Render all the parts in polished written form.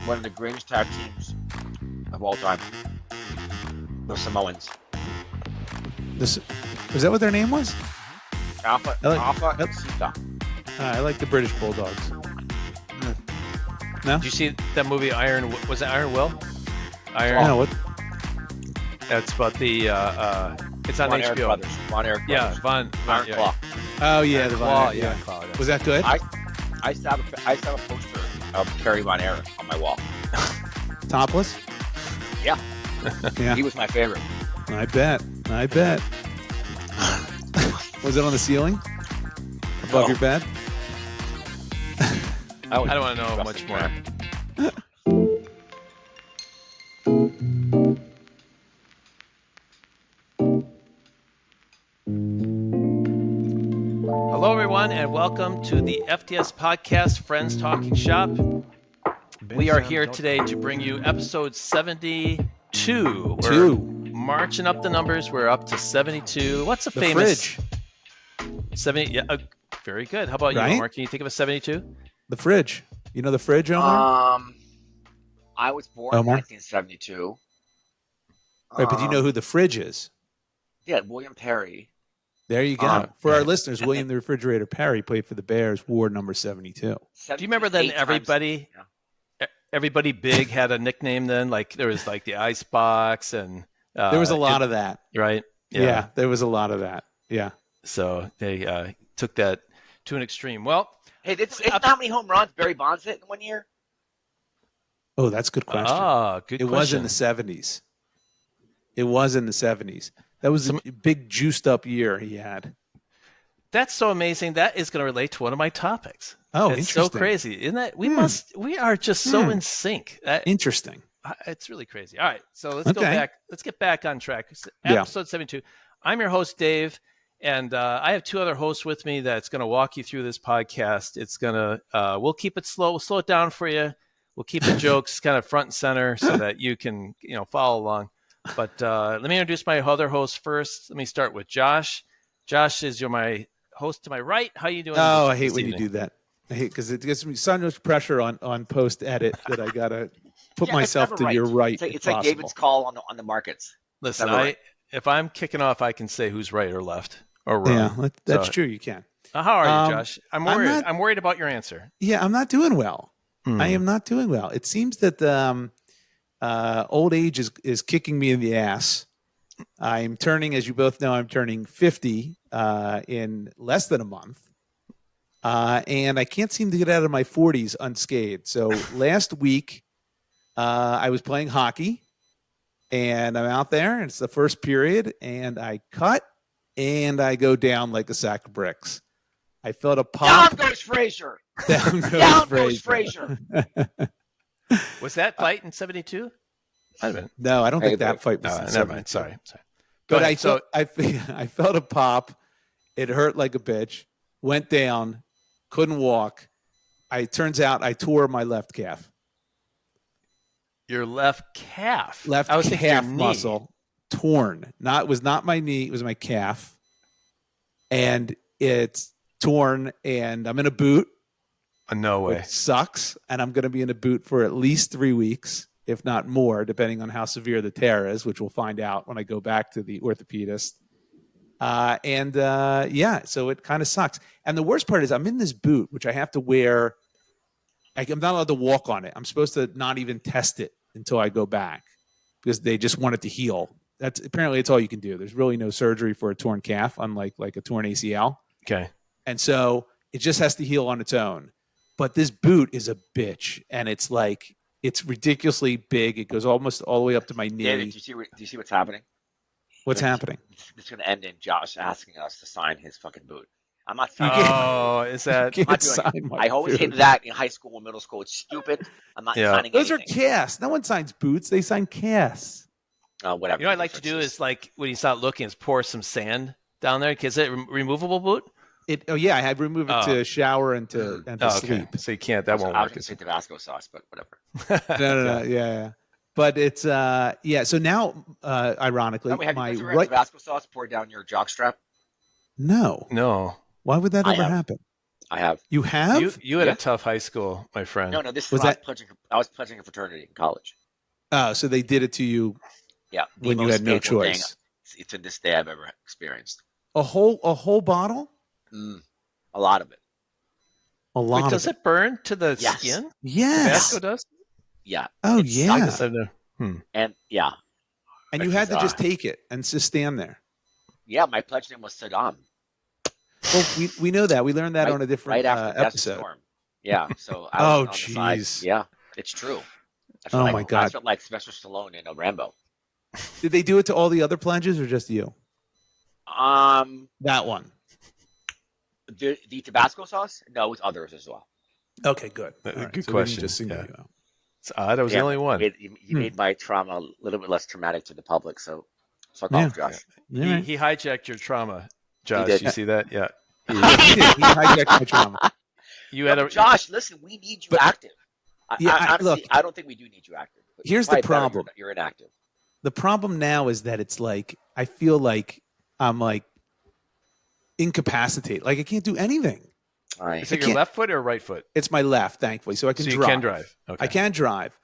one of the greatest tag teams of all time. The Samoans. Is that what their name was? Alpha and Sita. I like the British Bulldogs. No? Did you see that movie Iron? Was it Iron Will? No, what? That's about the. It's on Von HBO. Erich Brothers. Von Erich Brothers. Yeah, Von Iron Claw. Oh yeah, Iron the Claw. Von. Yeah, Claw. Was that good? I used to have a poster of Kerry Von Erich on my wall. Topless? Yeah. Yeah. He was my favorite. I bet. Was it on the ceiling? Above your bed? I don't want to know much more. Hello, everyone, and welcome to the FTS podcast, Friends Talking Shop. We are here today to bring you episode 72. We're marching up the numbers. We're up to 72. What's a famous? Fridge. 70. Yeah, very good. How about you, Right? Omar? Can you think of a 72? The fridge. You know the fridge, Omar? I was born in 1972. Right, but do you know who the fridge is? Yeah, William Perry. There you go. For our listeners, William the Refrigerator Perry played for the Bears, wore number 72. Do you remember then everybody big had a nickname then? Like there was like the ice box and there was a lot of that. Right? Yeah, there was a lot of that. Yeah. So they took that to an extreme. Well, hey, isn't how many home runs Barry Bonds hit in 1 year? Oh, that's a good question. Good question. Was in the 70s. It was in the 70s. That was a big juiced up year he had. That's so amazing. That is going to relate to one of my topics. Oh, it's interesting. so crazy, isn't it? We are just so in sync. Interesting. It's really crazy. All right, so let's go back. Let's get back on track. Episode 72. I'm your host, Dave, and I have two other hosts with me that's going to walk you through this podcast. It's going to we'll keep it slow. We'll slow it down for you. We'll keep the jokes kind of front and center so that you can follow along. But let me introduce my other host first. Let me start with Josh. Josh is my host to my right. How you doing? Oh, I hate when you do that. I hate because it gives me so much pressure on post edit that I gotta put myself to your right. It's like David's call on the markets. Listen, if I'm kicking off, I can say who's right or left or wrong. Yeah, that's true. You can. How are you, Josh? I'm worried. I'm worried about your answer. Yeah, I'm not doing well. I am not doing well. It seems that old age is kicking me in the ass. I'm turning, as you both know, I'm turning 50 in less than a month. And I can't seem to get out of my 40s unscathed. So last week, I was playing hockey, and I'm out there, and it's the first period, and I cut, and I go down like a sack of bricks. I felt a pop. Down goes Frazier. Down goes Frazier. Was that fight in 72? No, I don't think that fight was. Never mind. Sorry. But I felt a pop. It hurt like a bitch. Went down. Couldn't walk. Turns out I tore my left calf. Your left calf. Left calf muscle torn. Was not my knee. It was my calf, and it's torn. And I'm in a boot. No way. It sucks, and I'm going to be in a boot for at least 3 weeks, if not more, depending on how severe the tear is, which we'll find out when I go back to the orthopedist. So it kind of sucks. And the worst part is I'm in this boot, which I have to wear. I'm not allowed to walk on it. I'm supposed to not even test it until I go back because they just want it to heal. Apparently it's all you can do. There's really no surgery for a torn calf, unlike like a torn ACL. Okay. And so it just has to heal on its own. But this boot is a bitch, and it's ridiculously big. It goes almost all the way up to my knee. David, do you see what's happening? What's happening? It's going to end in Josh asking us to sign his fucking boot. I'm not signing it. Is that? I always hated that in high school and middle school. It's stupid. I'm not signing Those anything. Are casts. No one signs boots. They sign casts. Whatever. You know what I'd like to do is like when you start looking is pour some sand down there. Is it a removable boot? I had removed it to shower and to sleep. So you can't. That won't work. I was going to say Tabasco sauce, but whatever. No. Yeah. But it's So now, ironically, my right Tabasco sauce poured down your jockstrap. No. No. Why would that ever happen? I have. You have? You had a tough high school, my friend. No, this was I was pledging a fraternity in college. Oh, so they did it to you when you had no choice. To this day I've ever experienced. A whole bottle? A lot of it. A lot. Wait, does it burn to the skin? Yes. Tabasco does? Yeah. Oh, yeah. And yeah. And you had to just take it and just stand there. Yeah, my pledge name was Saddam. Well, we know that. We learned that on a different episode. Yeah, so I was oh, jeez. Yeah, it's true. My God. I felt like Sylvester Stallone in Rambo. Did they do it to all the other pledges or just you? That one. The Tabasco sauce? No, with others as well. Okay, good. Good question. Just single you out. It's odd. I was the only one. He made my trauma a little bit less traumatic to the public, so fuck off, Josh. Yeah. He hijacked your trauma, Josh. You see that? Yeah. He hijacked my trauma. Josh, listen, we need you active. Honestly, I don't think we do need you active. Here's the problem. You're inactive. The problem now is that it's like I feel like I'm like incapacitated. Like I can't do anything. Is it your left foot or right foot? It's my left, thankfully, so I can drive. You can drive. Okay. I can drive,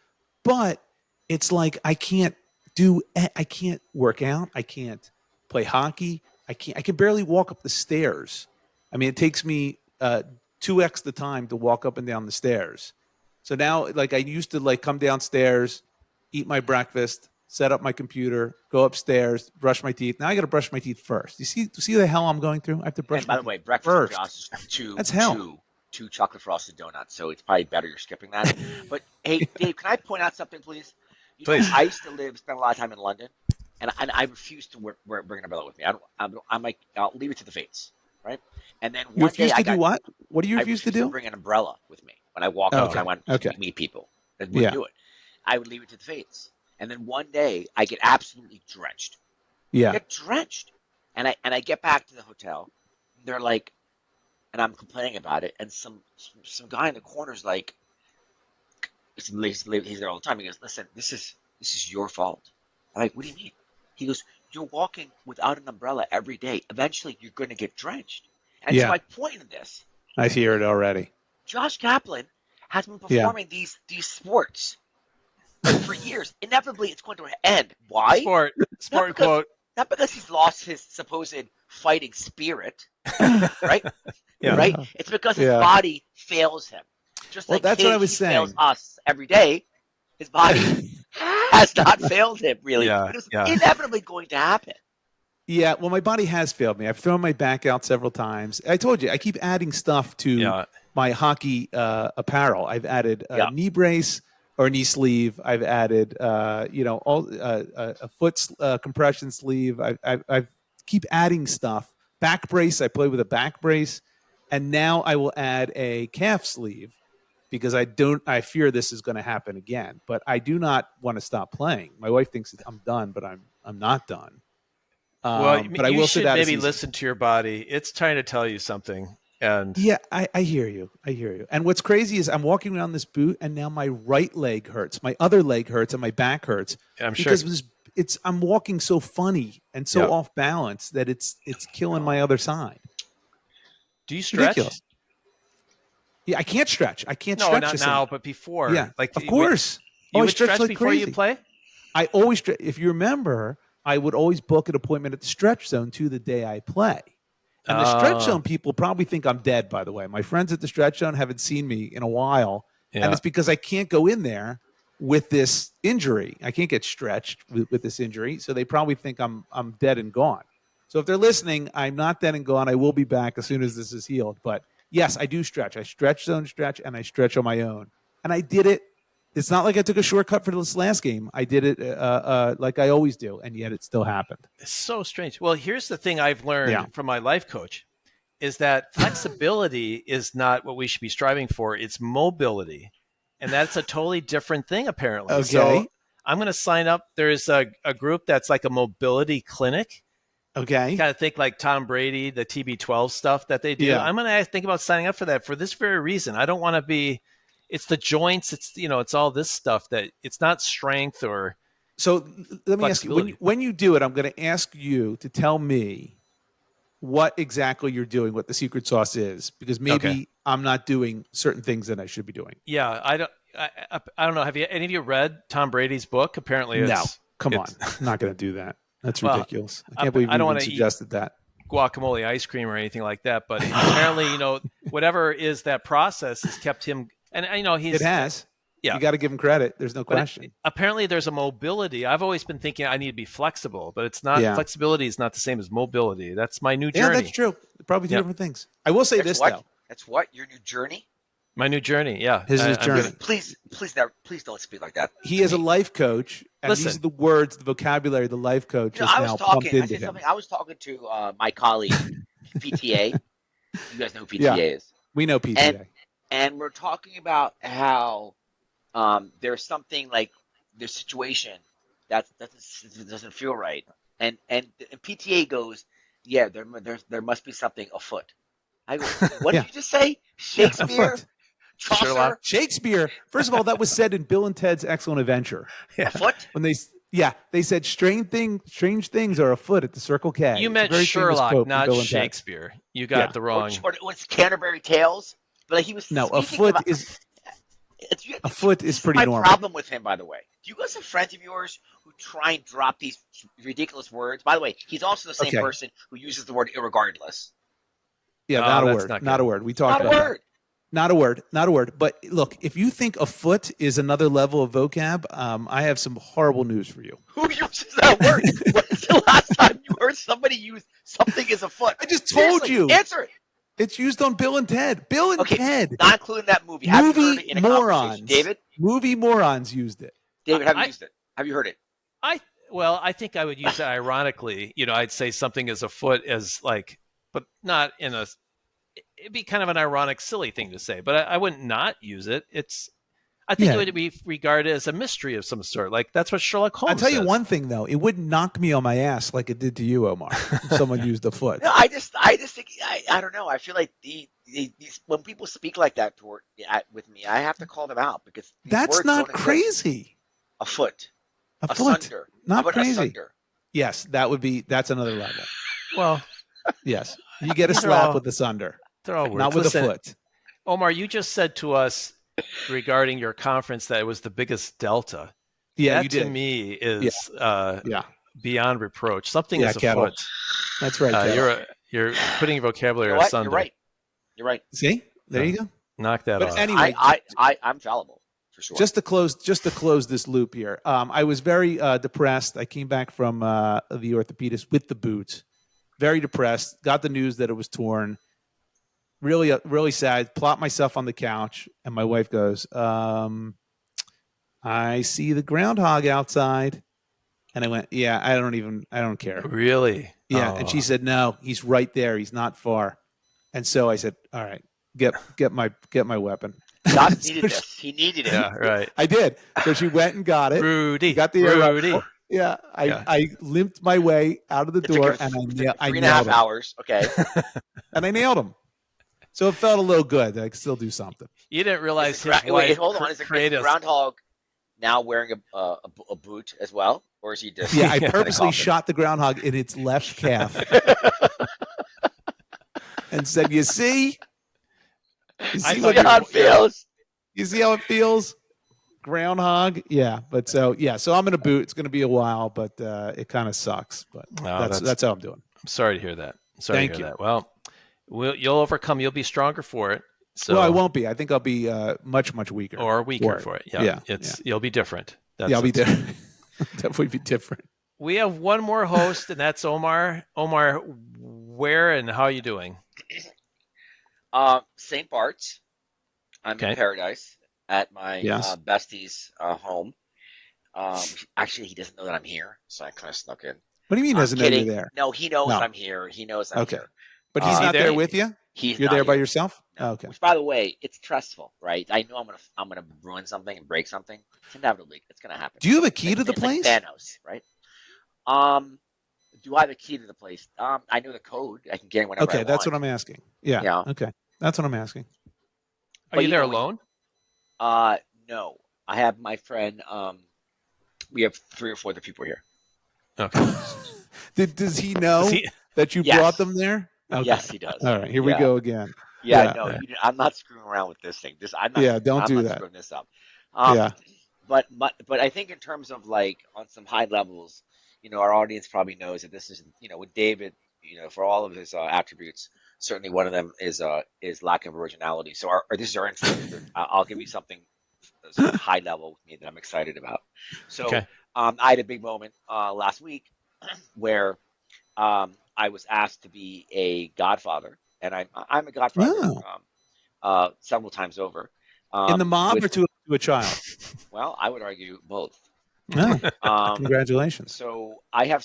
but it's like I can't work out. I can't play hockey. I can barely walk up the stairs. I mean, it takes me 2x the time to walk up and down the stairs. So now, like I used to, like come downstairs, eat my breakfast, set up my computer, go upstairs, brush my teeth. Now I got to brush my teeth first. You see the hell I'm going through? I have to brush. And by my the way, teeth breakfast first. That's two chocolate frosted donuts. So it's probably better you're skipping that. But hey, Dave, can I point out something, please? Please. I used to spend a lot of time in London, and I refuse to bring an umbrella with me. I'm like, I'll leave it to the fates, right? And then you refuse to do what? What do you refuse to do? Bring an umbrella with me when I walk out and I want to meet people. I wouldn't do it. I would leave it to the fates. And then one day I get absolutely drenched. Yeah. I get drenched. And I get back to the hotel. They're like, and I'm complaining about it. And some guy in the corner's like, he's there all the time. He goes, listen, this is your fault. I'm like, what do you mean? He goes, you're walking without an umbrella every day. Eventually you're going to get drenched. And so my point in this. I hear it already. Josh Kaplan has been performing these sports for years. Inevitably, it's going to end. Why? Sport quote. Not because he's lost his supposed fighting spirit, right? Yeah. Right? It's because his body fails him. Just like that's what I was saying. Fails us every day. His body has not failed him, really. It's inevitably going to happen. Yeah, well, my body has failed me. I've thrown my back out several times. I told you, I keep adding stuff to my hockey apparel. I've added a knee brace or knee sleeve. I've added, a foot compression sleeve. I keep adding stuff. Back brace. I play with a back brace, and now I will add a calf sleeve because I fear this is going to happen again. But I do not want to stop playing. My wife thinks I'm done, but I'm not done. But you should maybe listen to your body. It's trying to tell you something. And yeah, I hear you. And what's crazy is I'm walking around this boot, and now my right leg hurts, my other leg hurts, and my back hurts. Because I'm walking so funny and so off balance that it's killing my other side. Do you stretch? Ridiculous. Yeah, I can't stretch. No, not now, but before. Yeah, like of course. You would stretch like before you play? I always stretch. If you remember, I would always book an appointment at the stretch zone to the day I play. And the stretch zone people probably think I'm dead, by the way. My friends at the stretch zone haven't seen me in a while. Yeah. And it's because I can't go in there with this injury. I can't get stretched with this injury. So they probably think I'm dead and gone. So if they're listening, I'm not dead and gone. I will be back as soon as this is healed. But yes, I do stretch. I stretch zone stretch, and I stretch on my own. And I did it. It's not like I took a shortcut for this last game. I did it like I always do, and yet it still happened. It's so strange. Well, here's the thing I've learned from my life coach is that flexibility is not what we should be striving for. It's mobility, and that's a totally different thing, apparently. Okay. So I'm going to sign up. There's a group that's like a mobility clinic. Okay. You kind of think like Tom Brady, the TB12 stuff that they do. Yeah. I'm going to think about signing up for that for this very reason. I don't want to be... It's the joints. It's all this stuff that it's not strength or. So let me ask you, when you do it, I'm going to ask you to tell me what exactly you're doing, what the secret sauce is, because maybe I'm not doing certain things that I should be doing. Yeah, I don't know. Have any of you read Tom Brady's book? Apparently, no. Come on, I'm not going to do that. That's ridiculous. I can't believe you even suggested that. Guacamole ice cream or anything like that, but apparently, whatever is that process has kept him. And it has. Yeah, you got to give him credit. There's no question. Apparently, there's a mobility. I've always been thinking I need to be flexible, but it's not. Yeah. Flexibility is not the same as mobility. That's my new journey. Yeah, that's true. Probably two different things. I will say though. That's what your new journey. My new journey. Yeah, his journey. Please don't speak like that. He is a life coach, and these are the words, the vocabulary the life coach is now pumped into him. I was talking to my colleague, PTA. You guys know who PTA is. We know PTA, and we're talking about how. There's something like their situation that doesn't feel right, and PTA goes, yeah, there must be something afoot. I go, what did you just say? Shakespeare, Chaucer, Shakespeare. First of all, that was said in Bill and Ted's Excellent Adventure. Afoot. When they said strange things are afoot at the Circle K. You meant Sherlock, not Shakespeare. You got the wrong. Or it was Canterbury Tales, but he was afoot is. Afoot is pretty normal. My problem with him, by the way. Do you guys have friends of yours who try and drop these ridiculous words? By the way, he's also the same person who uses the word irregardless. Yeah, not a word. Not a word. We talked about that. Not a word. Not a word. But look, if you think afoot is another level of vocab, I have some horrible news for you. Who uses that word? When's the last time you heard somebody use something as afoot? I just told you. Answer it. It's used on Bill and Ted. Bill and Ted. Not including that movie. Have you heard it in a morons. David? Movie morons used it. David, have you used it? Have you heard it? I think I would use it ironically. I'd say something as afoot as but not in a. It'd be kind of an ironic, silly thing to say, but I wouldn't not use it. I think it would be regarded as a mystery of some sort. Like that's what Sherlock Holmes. I'll tell you one thing though, it wouldn't knock me on my ass like it did to you, Omar. If someone used a foot. No, I just think I don't know. I feel like these when people speak like that with me, I have to call them out because that's not crazy. A foot, a foot, sunder. Not crazy. Yes, that's another level. Well, yes, you get a slap with the sunder. They're all words. Not with a foot. Omar, you just said to us regarding your conference that it was the biggest delta. Yeah, that to me is beyond reproach. Something is afoot. That's right. You're putting your vocabulary asunder. You're right. See, there you go. Knock that off. Anyway, I'm fallible for sure. Just to close this loop here. I was very depressed. I came back from the orthopedist with the boot. Very depressed. Got the news that it was torn. Really, really sad. Plop myself on the couch, and my wife goes, "I see the groundhog outside," and I went, "Yeah, I don't care." Really? Yeah. Oh. And she said, "No, he's right there. He's not far." And so I said, "All right, get my weapon." God needed this. He needed it. Yeah, right. I did. So she went and got it. Rudy. Got the Rudy. Yeah, I limped my way out of the door, and I 3.5 hours. Okay. And I nailed him. So it felt a little good. I could still do something. You didn't realize his wife created a groundhog now wearing a boot as well, or is he just? Yeah, I purposely shot the groundhog in its left calf and said, "You see how it feels. You see how it feels." Groundhog, yeah, but so I'm in a boot. It's going to be a while, but it kind of sucks. But that's how I'm doing. I'm sorry to hear that. Thank you. Well, you'll overcome. You'll be stronger for it. So, well, I won't be. I think I'll be much weaker. Or weaker for it. Yeah. You'll be different. I'll be different. Definitely be different. We have one more host, and that's Omar. Omar, where and how are you doing? St. Bart's. I'm in Paradise at my bestie's home. Actually, he doesn't know that I'm here, so I kind of snuck in. What do you mean doesn't know you're there? No, he knows I'm here. He knows I'm here. But he's not there with you? You're there by yourself? No. Oh, okay. Which, by the way, it's stressful, right? I know I'm gonna ruin something and break something. It's inevitably it's gonna happen. Do you have a key to the place? Like Thanos, right? Do I have a key to the place? I know the code. I can get in whenever I want. That's what I'm asking. Yeah. Okay. That's what I'm asking. Are you there alone? No. I have my friend. We have 3 or 4 other people here. Okay. Does he know that you brought them there? Okay. Yes, he does. All right. Here we go again. Yeah, no, I'm not screwing around with this thing. Don't do I'm not that. screwing this up. Yeah. But I think in terms of like on some high levels, our audience probably knows that this is, with David, for all of his attributes, certainly one of them is lack of originality. So this is our instinct. I'll give you something sort of high level with me that I'm excited about. So Okay. I had a big moment last week where I was asked to be a godfather, and I'm a godfather several times over. In the mob or to a child? Well, I would argue both. Oh, congratulations. So I have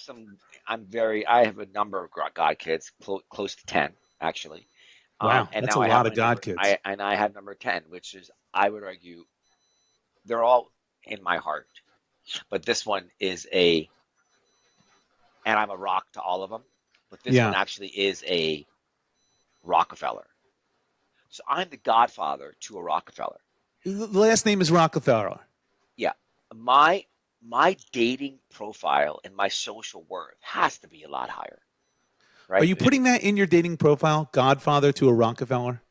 I have a number of god kids, close to 10 actually. Wow, and that's now a I have lot of god kids. I have number 10, which is, I would argue, they're all in my heart, but this one is and I'm a rock to all of them, but this one actually is a Rockefeller. So I'm the godfather to a Rockefeller. The last name is Rockefeller. Yeah. My dating profile and my social worth has to be a lot higher. Right? Are you putting that in your dating profile, godfather to a Rockefeller?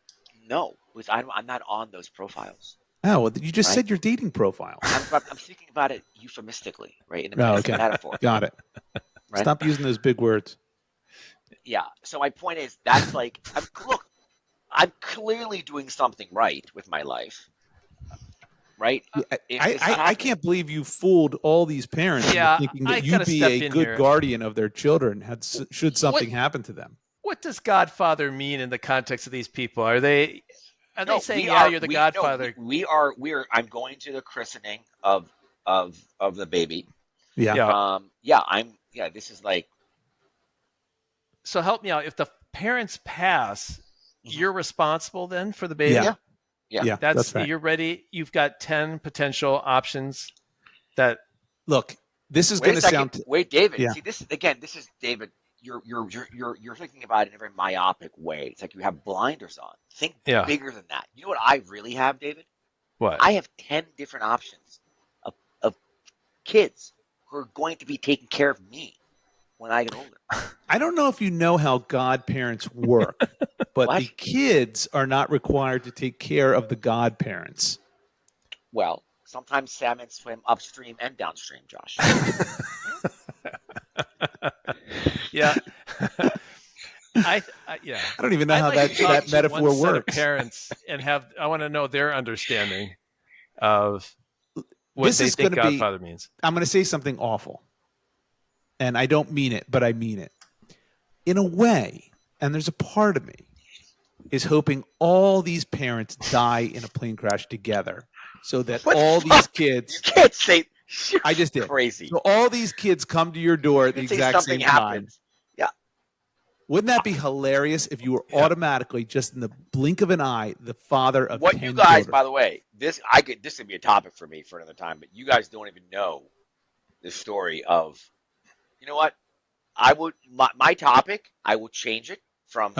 No, because I'm not on those profiles. Oh, well, you just said your dating profile. I'm speaking about it euphemistically, right? In a metaphor. Got it. Right? Stop using those big words. Yeah. So my point is, that's like, I'm clearly doing something right with my life. Right? I can't believe you fooled all these parents into thinking that you'd be a good guardian of their children should something happen to them. What does godfather mean in the context of these people? Are they saying, you're the godfather? No, we are. I'm going to the christening of the baby. Yeah. This is like. So help me out. If the parents pass, you're responsible then for the baby? Yeah. That's right. You're ready. You've got 10 potential options. Look, this is going to sound. Wait, David. Yeah. See, this is David. You're thinking about it in a very myopic way. It's like you have blinders on. Think bigger than that. You know what I really have, David? What? I have 10 different options of kids who are going to be taking care of me when I get older. I don't know if you know how godparents work, but the kids are not required to take care of the godparents. Well, sometimes salmon swim upstream and downstream, Josh. Yeah. I don't even know how that metaphor works. Parents I want to know their understanding of what they think godfather means. I'm going to say something awful, and I don't mean it, but I mean it. In a way, and there's a part of me is hoping all these parents die in a plane crash together, so that all these kids. You can't say. I just did. Crazy. So all these kids come to your door at the exact same time. Yeah. Wouldn't that be hilarious if you were automatically, just in the blink of an eye, the father of 10 you guys, children? By the way, this would be a topic for me for another time, but you guys don't even know the story of, you know what? I would my topic, I will change it from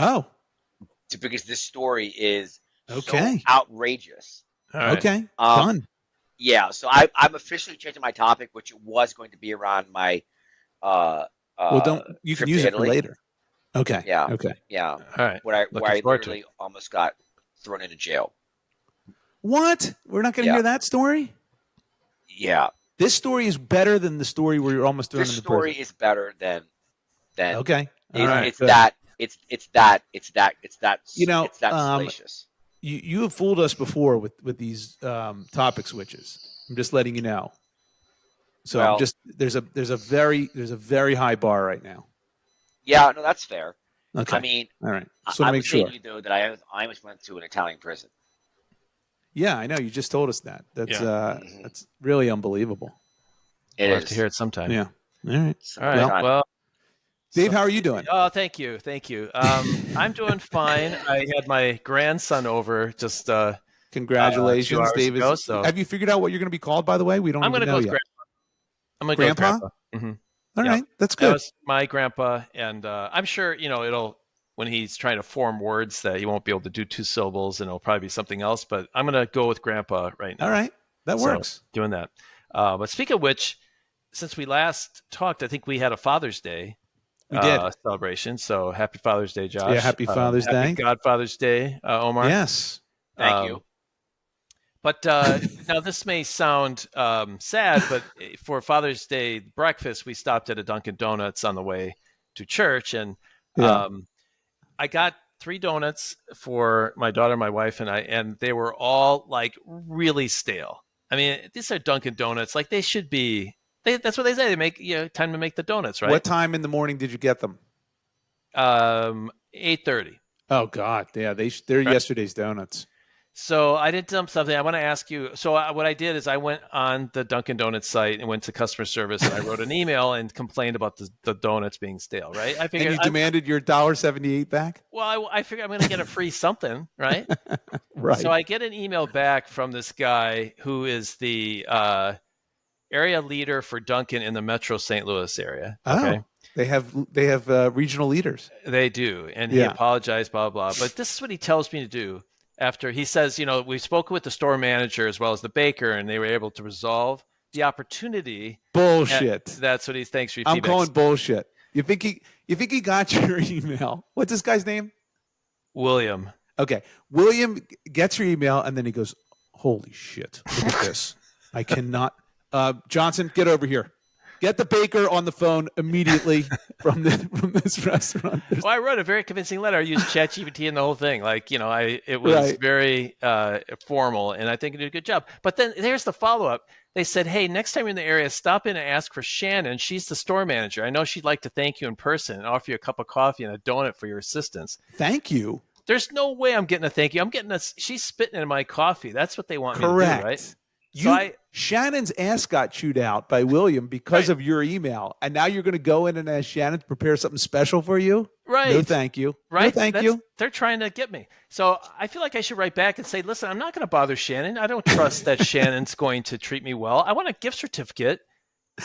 because this story is so outrageous. Right. Okay. Done. Yeah, so I'm officially changing my topic, which was going to be around my you can use it for later. Okay. Yeah. Okay. Yeah. All right. Where I literally almost got thrown into jail. What? We're not going to hear that story? Yeah. This story is better than the story where you're almost thrown into prison. This story is better than Okay. It's that salacious. You have fooled us before with these topic switches. I'm just letting you know. So there's a very high bar right now. Yeah, no, that's fair. Okay. I mean, all right. So I would say to you though that I almost went to an Italian prison. Yeah, I know. You just told us that. That's really unbelievable. We'll have to hear it sometime. Yeah. All right. All right. Well, Dave, how are you doing? Oh, thank you. I'm doing fine. I had my grandson over just. Congratulations, David. So. Have you figured out what you're going to be called? By the way, we don't. I'm going to go with Grandpa. I'm going to go with Grandpa. Mm-hmm. All right, that's good. That was my grandpa, and I'm sure it'll when he's trying to form words that he won't be able to do 2 syllables, and it'll probably be something else. But I'm going to go with Grandpa right now. All right, that works. Doing that. But speaking of which, since we last talked, I think we had a Father's Day. We did. celebration. So happy Father's Day, Josh. Yeah, happy Father's Day. Happy Godfather's Day, Omar. Yes. Thank you. But now this may sound sad, but for Father's Day breakfast, we stopped at a Dunkin' Donuts on the way to church, and I got 3 donuts for my daughter, my wife, and I, and they were all like really stale. I mean, these are Dunkin' Donuts, like they should be. That's what they say. They make time to make the donuts, right? What time in the morning did you get them? 8:30. Oh God, yeah, they're yesterday's donuts. So I did something. I want to ask you. So what I did is I went on the Dunkin' Donuts site and went to customer service, and I wrote an email and complained about the donuts being stale. Right? I figured and you demanded your $1.78 back. Well, I figured I'm going to get a free something, right? Right. So I get an email back from this guy who is the area leader for Dunkin' in the Metro St. Louis area. Okay? Oh, they have regional leaders. They do, and he apologized, blah blah. But this is what he tells me to do. After he says, we've spoken with the store manager as well as the baker, and they were able to resolve the opportunity. Bullshit. That's what he thinks for your I'm feedback. calling bullshit. You think he got your email? What's this guy's name? William. Okay. William gets your email, and then he goes, holy shit, look at this. I cannot. Johnson, get over here. Get the baker on the phone immediately from this restaurant. Well, I wrote a very convincing letter. I used ChatGPT and the whole thing. Like, it was very formal, and I think it did a good job. But then there's the follow-up. They said, hey, next time you're in the area, stop in and ask for Shannon. She's the store manager. I know she'd like to thank you in person and offer you a cup of coffee and a donut for your assistance. Thank you? There's no way I'm getting a thank you. I'm getting she's spitting in my coffee. That's what they want Correct. me to do, right? Shannon's ass got chewed out by William because of your email, and now you're going to go in and ask Shannon to prepare something special for you? Right. No, thank you. Right. No, thank you. They're trying to get me. So I feel like I should write back and say, listen, I'm not going to bother Shannon. I don't trust that Shannon's going to treat me well. I want a gift certificate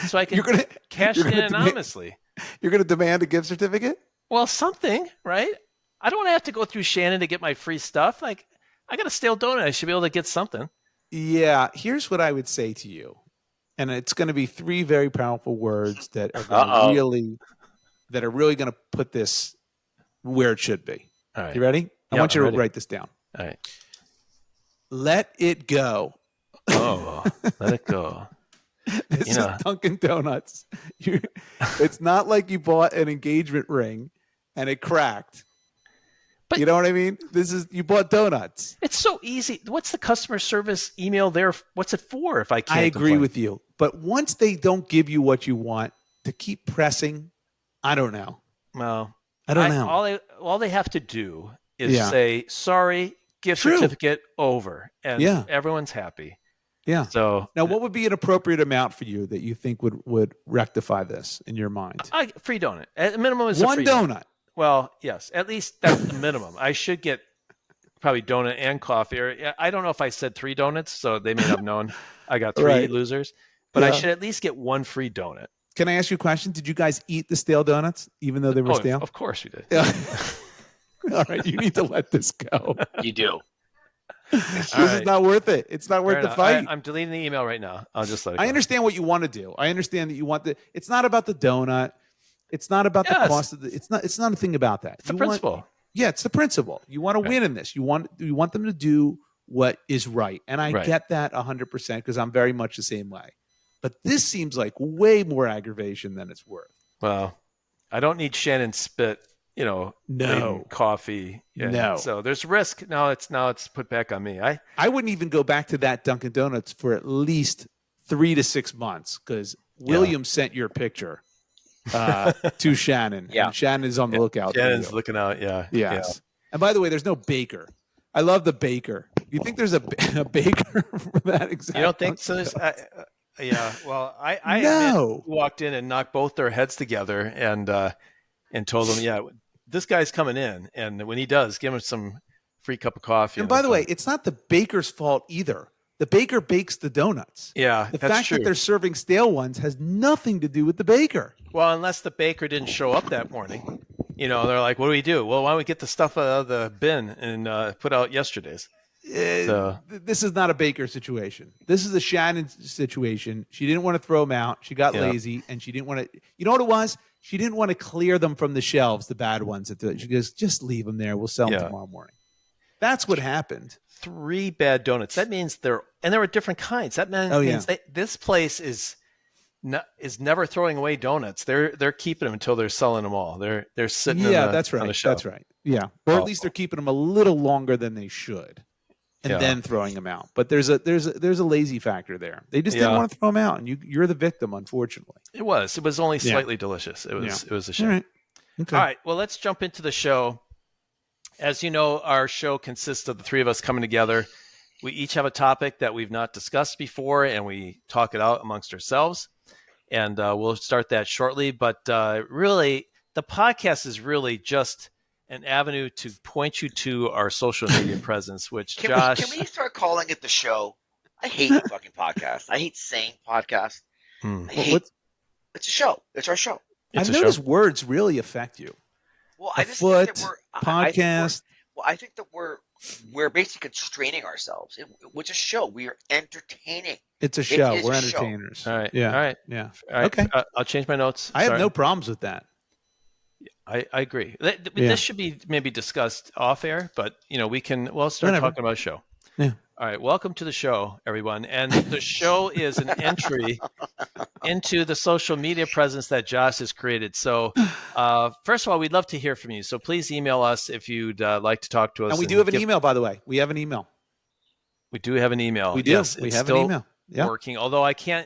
so I can cash it in anonymously. You're going to demand a gift certificate? Well, something, right? I don't want to have to go through Shannon to get my free stuff. Like, I got a stale donut. I should be able to get something. Yeah, here's what I would say to you. And it's going to be 3 very powerful words that are really going to put this where it should be. All right. You ready? I want you to write this down. All right. Let it go. Oh, let it go. This is Dunkin' Donuts. It's not like you bought an engagement ring and it cracked. But you know what I mean? You bought donuts. It's so easy. What's the customer service email there? What's it for if I can't? I agree with you. But once they don't give you what you want, to keep pressing, I don't know. Well, I don't know. All they have to do is say, sorry, gift certificate over. And everyone's happy. Yeah. So now what would be an appropriate amount for you that you think would rectify this in your mind? Free donut. At minimum is one a free donut. Well, yes, at least that's the minimum. I should get probably donut and coffee. Or I don't know if I said 3 donuts, so they may have known I got 3 losers. But I should at least get 1 free donut. Can I ask you a question? Did you guys eat the stale donuts, even though they were stale? Of course we did. Yeah. All right, you need to let this go. You do. This is not worth it. It's not worth the fight. I'm deleting the email right now. I'll just let it go. I understand what you want to do. I understand that you want it's not about the donut. It's not about the cost of it's not a thing about that. It's the principle. It's the principle. You want to win in this. You want them to do what is right. And I get that 100% because I'm very much the same way. But this seems like way more aggravation than it's worth. Well, I don't need Shannon spit, coffee. Yeah. No. So there's risk. Now it's put back on me. I wouldn't even go back to that Dunkin' Donuts for at least 3 to 6 months because William sent your picture to Shannon. Yeah. And Shannon is on the lookout. Shannon's looking out. Yeah. Yes. Yeah. And by the way, there's no baker. I love the baker. You think there's a baker for that exact? You don't think so? Yeah. Well, I walked in and knocked both their heads together and told them, this guy's coming in, and when he does, give him some free cup of coffee. And by the way, it's not the baker's fault either. The baker bakes the donuts. Yeah, the fact that they're serving stale ones has nothing to do with the baker. Well, unless the baker didn't show up that morning, they're like, "What do we do?" Well, why don't we get the stuff out of the bin and put out yesterday's? This is not a baker situation. This is a Shannon situation. She didn't want to throw them out. She got lazy, and she didn't want to. You know what it was? She didn't want to clear them from the shelves, the bad ones. She goes, just leave them there. We'll sell them tomorrow morning. That's what happened. 3 bad donuts. That means there were different kinds. That means this place is never throwing away donuts. They're keeping them until they're selling them all. They're sitting. That's right. On the shelf. That's right. Yeah, or at least they're keeping them a little longer than they should, and then throwing them out. But there's a lazy factor there. They just didn't want to throw them out, and you're the victim, unfortunately. It was only slightly delicious. It was a shame. All right. Okay. All right. Well, let's jump into the show. As you know, our show consists of the 3 of us coming together. We each have a topic that we've not discussed before, and we talk it out amongst ourselves. And we'll start that shortly. But really, the podcast is really just an avenue to point you to our social media presence, which Josh... Can we start calling it the show? I hate the fucking podcast. I hate saying podcast. It's a show. It's our show. I've noticed words really affect you. Well, I just think that we're podcast. I think that we're basically constraining ourselves. It's a show. We are entertaining. It's a show. We're entertainers. Show. All right. Yeah. All right. Yeah. All right. Okay. I'll change my notes. I have no problems with that. I agree. This should be maybe discussed off air, but we'll start talking about a show. Yeah. All right. Welcome to the show, everyone. And the show is an entry into the social media presence that Josh has created. So first of all, we'd love to hear from you. So please email us if you'd like to talk to us. And we do have an email, by the way. We have an email. We do have an email. We do. Yes, we have an email. Working, although I can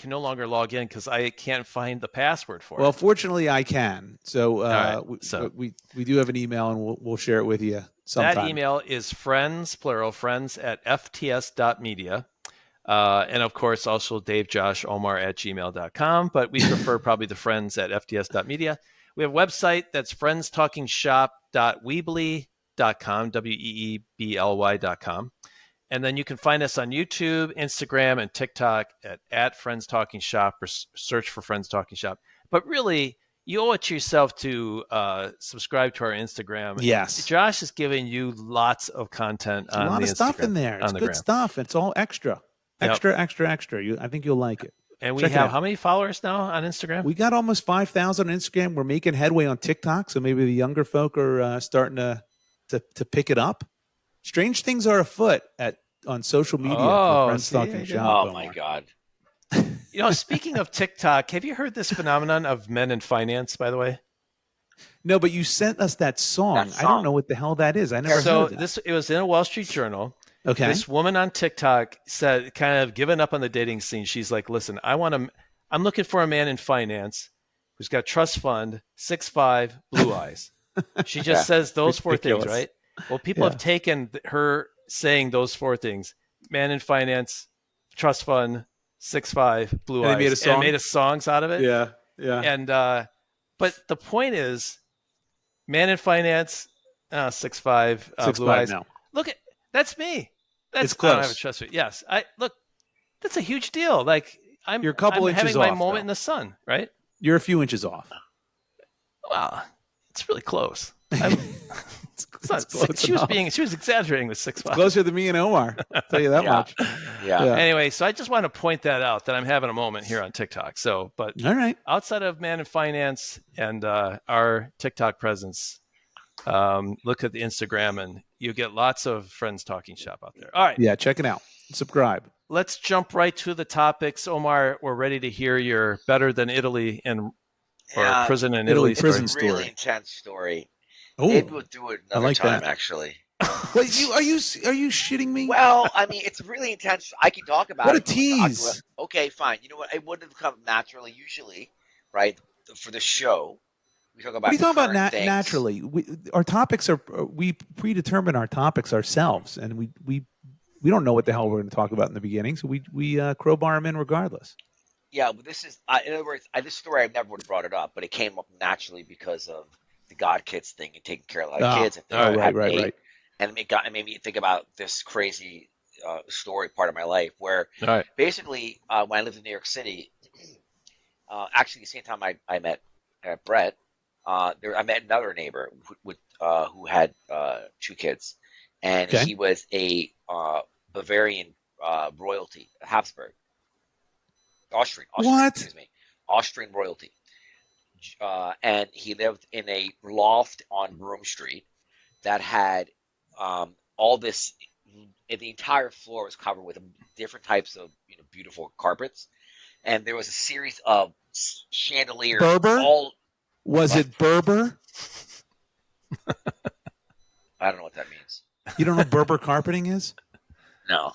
no longer log in because I can't find the password for it. Well, fortunately, I can. So, we do have an email, and we'll share it with you sometime. That email is friends, plural, friends at fts.media. And of course, also Dave, Josh, Omar at gmail.com. But we prefer probably the friends at fts.media. We have a website that's friendstalkingshop.weebly.com, WEEBLY.com. And then you can find us on YouTube, Instagram, and TikTok at Friends Talking Shop, or search for Friends Talking Shop. But really, you owe it to yourself to subscribe to our Instagram. Yes. Josh is giving you lots of content on the Instagram. A lot of stuff in there. It's good stuff. It's all extra. Extra. I think you'll like it. And we have how many followers now on Instagram? We got almost 5,000 on Instagram. We're making headway on TikTok, so maybe the younger folk are starting to pick it up. Strange things are afoot on social media for Friends Talking Shop. Oh, my God. Speaking of TikTok, have you heard this phenomenon of men in finance, by the way? No, but you sent us that song. I don't know what the hell that is. I never heard that. It was in a Wall Street Journal. Okay. This woman on TikTok said, kind of giving up on the dating scene. She's like, listen, I'm looking for a man in finance who's got trust fund, 6'5", blue eyes. She just says those 4 things, right? Well, people have taken her saying those 4 things: man in finance, trust fund, 6'5", blue eyes, and made songs out of it. Yeah, yeah. And but the point is, man in finance, 6'5", blue eyes. No. Look, that's me. It's close. I don't have a trust fund. Yes, that's a huge deal. Like you're a couple inches having off, my moment in the sun, right? You're a few inches off. Wow, it's really close. She was exaggerating with 6'5". Closer than me and Omar. I'll tell you that much. Yeah. Anyway, so I just want to point that out, that I'm having a moment here on TikTok. So, but all right, outside of Man in Finance and our TikTok presence, look at the Instagram and you get lots of Friends Talking Shop out there. All right. Yeah, check it out. Subscribe. Let's jump right to the topics. Omar, we're ready to hear your Better Than Italy or Prison in Italy prison story. story. Really intense story. Oh, Maybe we'll do it another time, actually. Wait, are you shitting me? Well, I mean, it's really intense. I can talk about it. What a tease. Okay, fine. You know what? It wouldn't have come naturally usually, right? For the show. We talk about what are you talking about naturally? Our topics we predetermine our topics ourselves, and we don't know what the hell we're going to talk about in the beginning, so we crowbar them in regardless. Yeah, but this is, in other words, this story I never would have brought it up, but it came up naturally because of the God Kids thing and taking care of a lot of kids. Right. And it made me think about this crazy story part of my life where basically when I lived in New York City, actually the same time I met Brett, I met another neighbor who had 2 kids, and he was a Bavarian royalty, Habsburg. Austrian. What? Excuse me. Austrian royalty. and he lived in a loft on Broome Street that had all this. The entire floor was covered with different types of beautiful carpets, and there was a series of chandeliers. Berber? Was What? it Berber? I don't know what that means. You don't know what Berber carpeting is? No.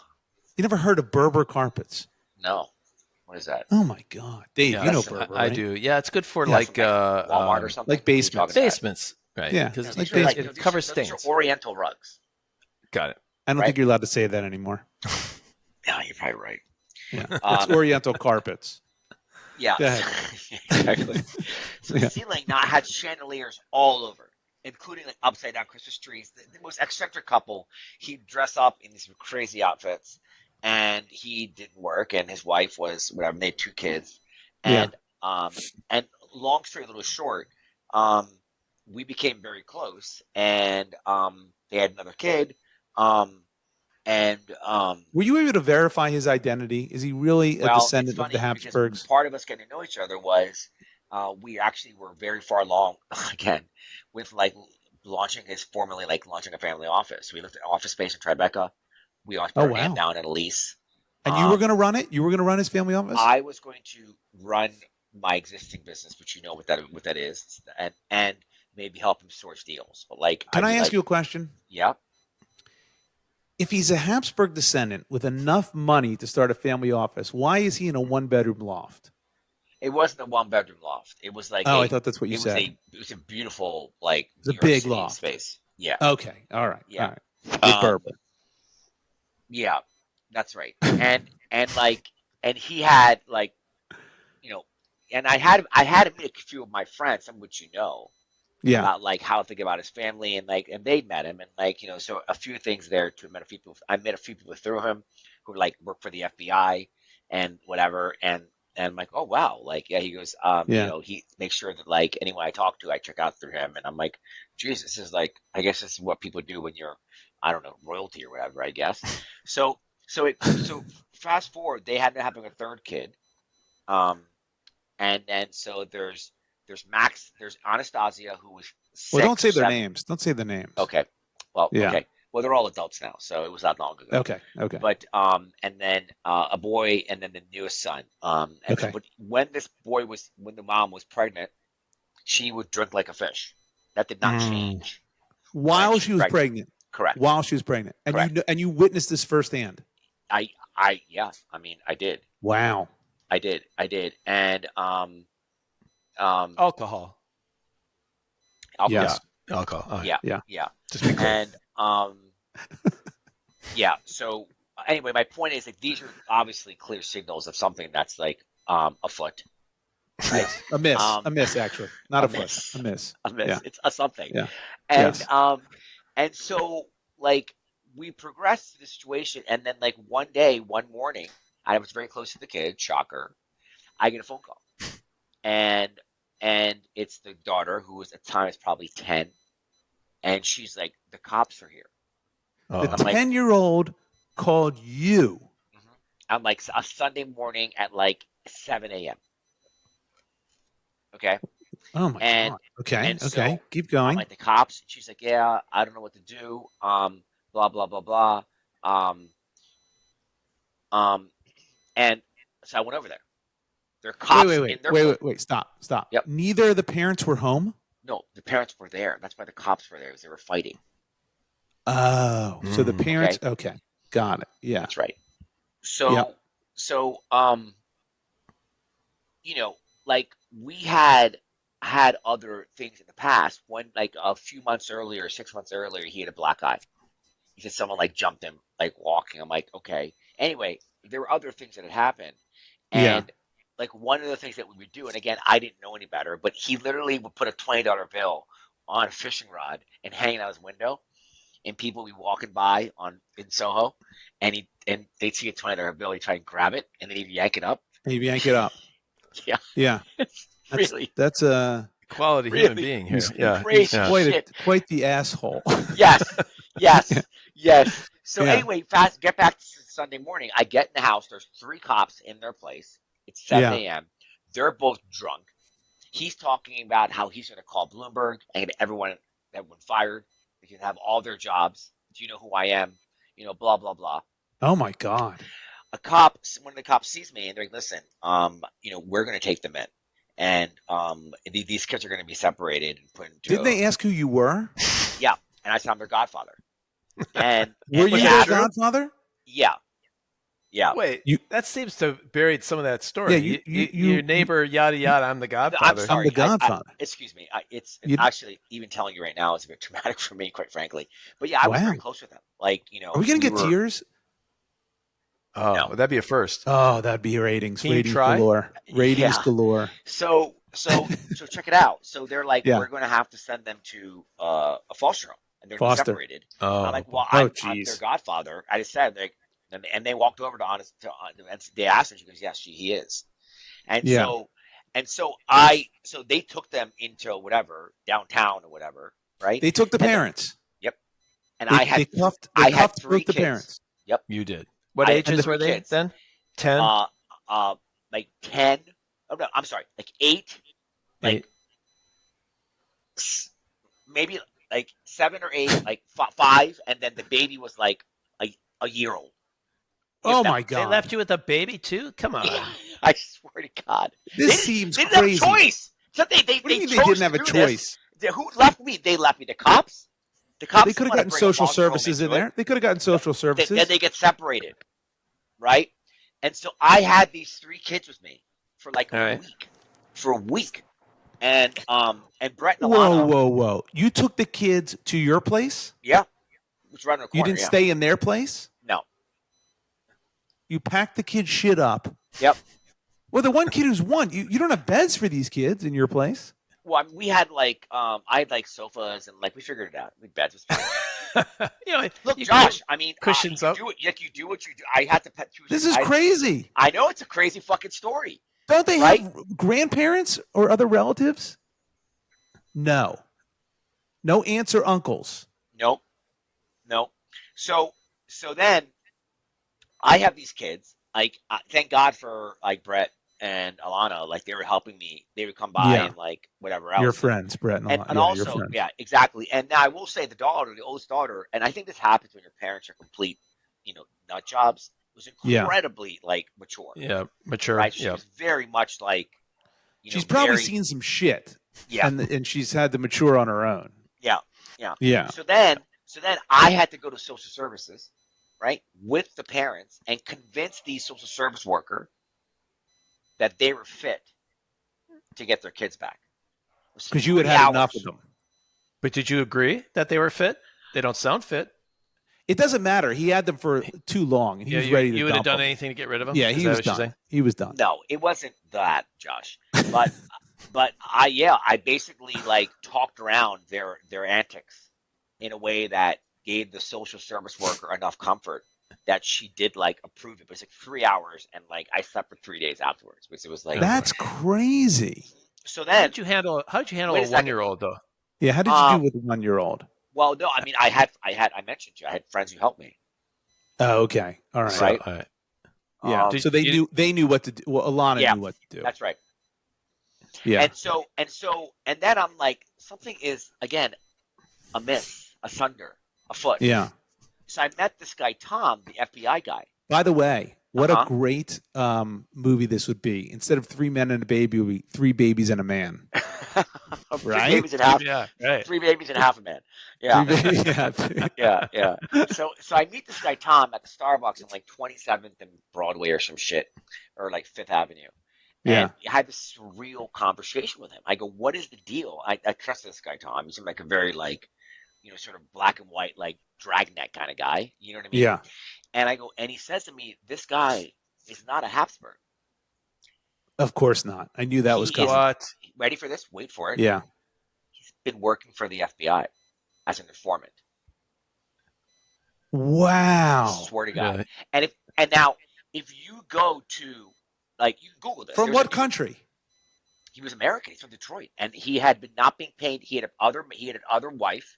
You never heard of Berber carpets? No. What is that? Oh my God, Dave, Yeah, you know Berber, right? I do. Yeah, it's good for Like Walmart or something. like basements. Basements, right? Yeah, because like it covers stains. These are Oriental rugs. Got it. I don't think you're allowed to say that anymore. Yeah, you're probably right. Yeah, it's Oriental carpets. Yeah, Go ahead. exactly. So the ceiling now had chandeliers all over, including like upside down Christmas trees. The most eccentric couple. He'd dress up in these crazy outfits, and he didn't work, and his wife was whatever. They had 2 kids, and and long story a little short, we became very close, and they had another kid. Were you able to verify his identity? Is he really a descendant of the Habsburgs? Part of us getting to know each other was we actually were very far along again with like formally launching a family office. We looked at office space in Tribeca. We also put our name down at a lease. And you were going to run it? You were going to run his family office? I was going to run my existing business, which you know what that is, and maybe help him source deals. But can I ask you a question? Yeah. If he's a Habsburg descendant with enough money to start a family office, why is he in a 1-bedroom loft? It wasn't a 1-bedroom loft. It was like I thought that's what you said. It was a beautiful it was a big loft space. Yeah. Okay. All right. Yeah. All right. Yeah, that's right. And he had and I had to meet a few of my friends, some of which about how to think about his family, and they met him, and so a few things there to met a few people. I met a few people through him who work for the FBI and whatever, and I'm like, oh wow, he goes, he makes sure that anyone I talk to, I check out through him, and I'm like, Jesus, this is I guess this is what people do when you're, I don't know, royalty or whatever, I guess. So fast forward, they ended up having a third kid, and then so there's Max, there's Anastasia, who was 6 Well, don't say their 7. names. Don't say the names. Okay. Well, okay. Well, they're all adults now, so it was not long ago. Okay. But and then a boy, and then the newest son. But when the mom was pregnant, she would drink like a fish. That did not change. While she was pregnant. Correct. While she was pregnant, and you witnessed this firsthand. I did. Wow. I did, and alcohol. Yes. Yeah. Alcohol. Oh, yeah. Just be clear. And yeah. So anyway, my point is these are obviously clear signals of something that's afoot. Right? A miss, actually, not a foot. A miss. Yeah. It's a something. Yeah. And and so we progressed the situation, and then one morning, I was very close to the kid. Shocker! I get a phone call, and it's the daughter, who was at the time is probably 10, and she's like, "The cops are here." The 10-year-old called you. On a Sunday morning at 7 a.m. Okay. Oh my God. Okay. So keep going. I'm the cops. She's like, "Yeah, I don't know what to do. Blah blah blah blah." And so I went over there. There are cops in their Wait. Stop. Yep. Neither of the parents were home? No, the parents were there. That's why the cops were there, because they were fighting. Oh, so the parents. Okay. Got it. Yeah. That's right. So, we had other things in the past. When a few months earlier, 6 months earlier, he had a black eye. He said someone jumped him walking. I'm like, okay. Anyway, there were other things that had happened, and one of the things that we would do, and again, I didn't know any better, but he literally would put a $20 bill on a fishing rod and hang it out his window, and people would be walking by in Soho, and they'd see a $20 bill, he'd try and grab it, and then he'd yank it up. Yeah. That's a quality human being here. Quite the asshole. Yes. So anyway, get back to Sunday morning. I get in the house. There's 3 cops in their place. It's 7 a.m. They're both drunk, He's talking about how he's going to call Bloomberg and get everyone fired. They can have all their jobs. Do you know who I am? Blah blah blah. Oh my God. One of the cops sees me and they're like, listen, we're going to take them in. And these kids are going to be separated and put into. Didn't they ask who you were? Yeah, and I said I'm their godfather. And were you their godfather? Yeah, yeah. Wait, that seems to have buried some of that story. Yeah, your neighbor, yada yada. I'm the godfather. I'm sorry, I'm the godfather. Excuse me. It's actually, even telling you right now is a bit traumatic for me, quite frankly. But yeah, I was very close with them. Like, are we going to get tears? Oh, no. That'd be a first. Oh, that'd be ratings. Can ratings galore. Ratings galore. So check it out. So they're like, we're going to have to send them to a foster home, and they're going to be separated. Oh. I'm like, well, I'm their godfather. I just said, like, and they walked over to and they asked her. She goes, yes, he is. And so they took them into whatever downtown or whatever, right? They took the parents. Yep. And I had three kids. Parents. Yep, you did. What ages were they then? 10? Like 10. Oh no, I'm sorry, like 8. Like 8. Maybe like 7 or 8, like 5, and then the baby was like a year old. Oh my God! They left you with a baby too? Come on! I swear to God, this seems crazy. They didn't have a choice. So they didn't have a choice. Who left me? They left me. The cops. The cops. They could have gotten social services in there. They could have gotten social services. Then they get separated, right? And so I had these 3 kids with me for like a week. For a week, and Brett and Alana. Whoa! You took the kids to your place? Yeah, which right in the corner. You didn't stay in their place? No. You packed the kids' shit up. Yep. Well, the one kid who's one, you don't have beds for these kids in your place. Well, I mean, we had like I had like sofas and like we figured it out. Like beds was fine. Look, Josh. I mean, cushions up. You do what you do. I had to pet 2. This is crazy. I know it's a crazy fucking story. Don't they have grandparents or other relatives? No. No aunts or uncles. Nope. So then I have these kids. Like, thank God for like Brett and Alana. Like, they were helping me. They would come by and like whatever else. Your friends, Brett and Alana. And also, exactly. And now I will say the oldest daughter, and I think this happens when your parents are complete, nut jobs. Was incredibly like mature. Yeah, mature. Right. She was very much like. She's probably seen some shit. Yeah. And she's had to mature on her own. Yeah. So then I had to go to social services, right, with the parents and convince the social service worker that they were fit to get their kids back. Because you had enough of them. But did you agree that they were fit? They don't sound fit. It doesn't matter. He had them for too long, and he was ready to dump them. You would have done anything to get rid of them? Yeah, he was done. He was done. No, it wasn't that, Josh. But I basically like talked around their antics in a way that gave the social service worker enough comfort that she did like approve it. But it's like 3 hours, and like I slept for 3 days afterwards, which it was like that's crazy. So then, how'd you handle a 1-year-old though? Yeah, how did you do with a 1-year-old? Well, no, I mean, I mentioned to you, I had friends who helped me. Oh, okay, all right, right. All right. Yeah, so they knew what to do. Well, Alana knew what to do. That's right. Yeah. And then I'm like, something is again amiss, asunder, afoot. Yeah. So I met this guy Tom, the FBI guy. By the way, what a great movie this would be. Instead of 3 men and a baby, it would be 3 babies and a man. Right? 3 babies and half. Yeah, right. 3 babies and half a man. Yeah. Yeah. So I meet this guy Tom at the Starbucks on like 27th and Broadway or some shit, or like 5th Avenue. And I had this surreal conversation with him. I go, "What is the deal?" I trust this guy Tom. He seemed like a very like, sort of black and white like dragnet kind of guy. You know what I mean? Yeah. And I go, and he says to me, "This guy is not a Habsburg." Of course not. I knew that was coming. What? Ready for this? Wait for it. Yeah. He's been working for the FBI as an informant. Wow. I swear to God. Really? And now, if you go to, like, you can Google this. From what country? He was American. He's from Detroit, and he had been not being paid. He had an other wife.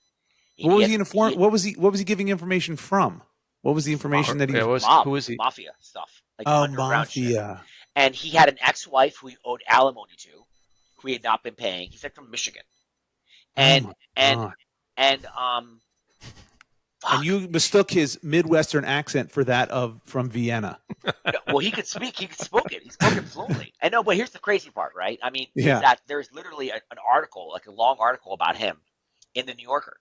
What was he giving information from? What was the information that he was? Who was he? Mafia stuff. Like mafia. Shit. And he had an ex-wife who he owed alimony to, who he had not been paying. He's like from Michigan, Oh and my and God. and And you mistook his Midwestern accent for that from Vienna. No, well, he could speak. He spoke it fluently. I know, but here's the crazy part, right? I mean, is Yeah. that there's literally an article, like a long article about him in the New Yorker.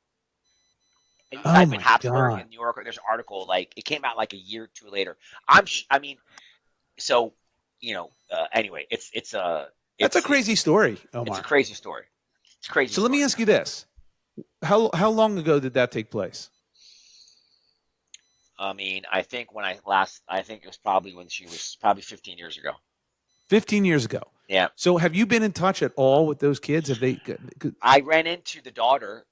And you type in Habsburg in New Yorker, there's an article, like it came out like a year or two later. I mean, so anyway, it's That's a crazy story, Omar. It's a crazy story. It's crazy. So let me ask you this: how long ago did that take place? I mean, I think it was probably when she was 15 years ago. 15 years ago. Yeah. So have you been in touch at all with those kids? Have they? I ran into the daughter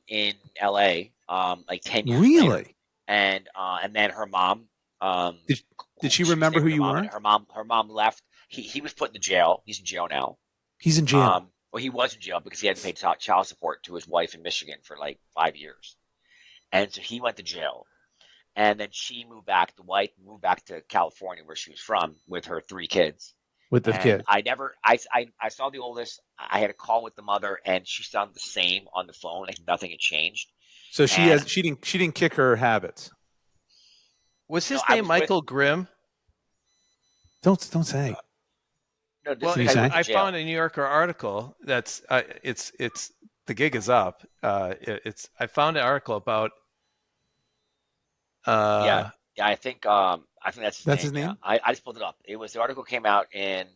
in LA like 10 years Really? later. And then her mom did she remember who you were? Her mom left. He was put in the jail. He's in jail now. He's in jail. Well, he was in jail because he hadn't paid child support to his wife in Michigan for like 5 years. And so he went to jail. And then she moved back. The wife moved back to California, where she was from, with her 3 kids. With the kid. I saw the oldest. I had a call with the mother, and she sounded the same on the phone. Like nothing had changed. So she didn't kick her habits. Was his name Michael Grimm? Don't say. No, I found a New Yorker article that's it's the gig is up. I found an article about. Yeah, I think that's his name. Yeah. I just pulled it up. The article came out in.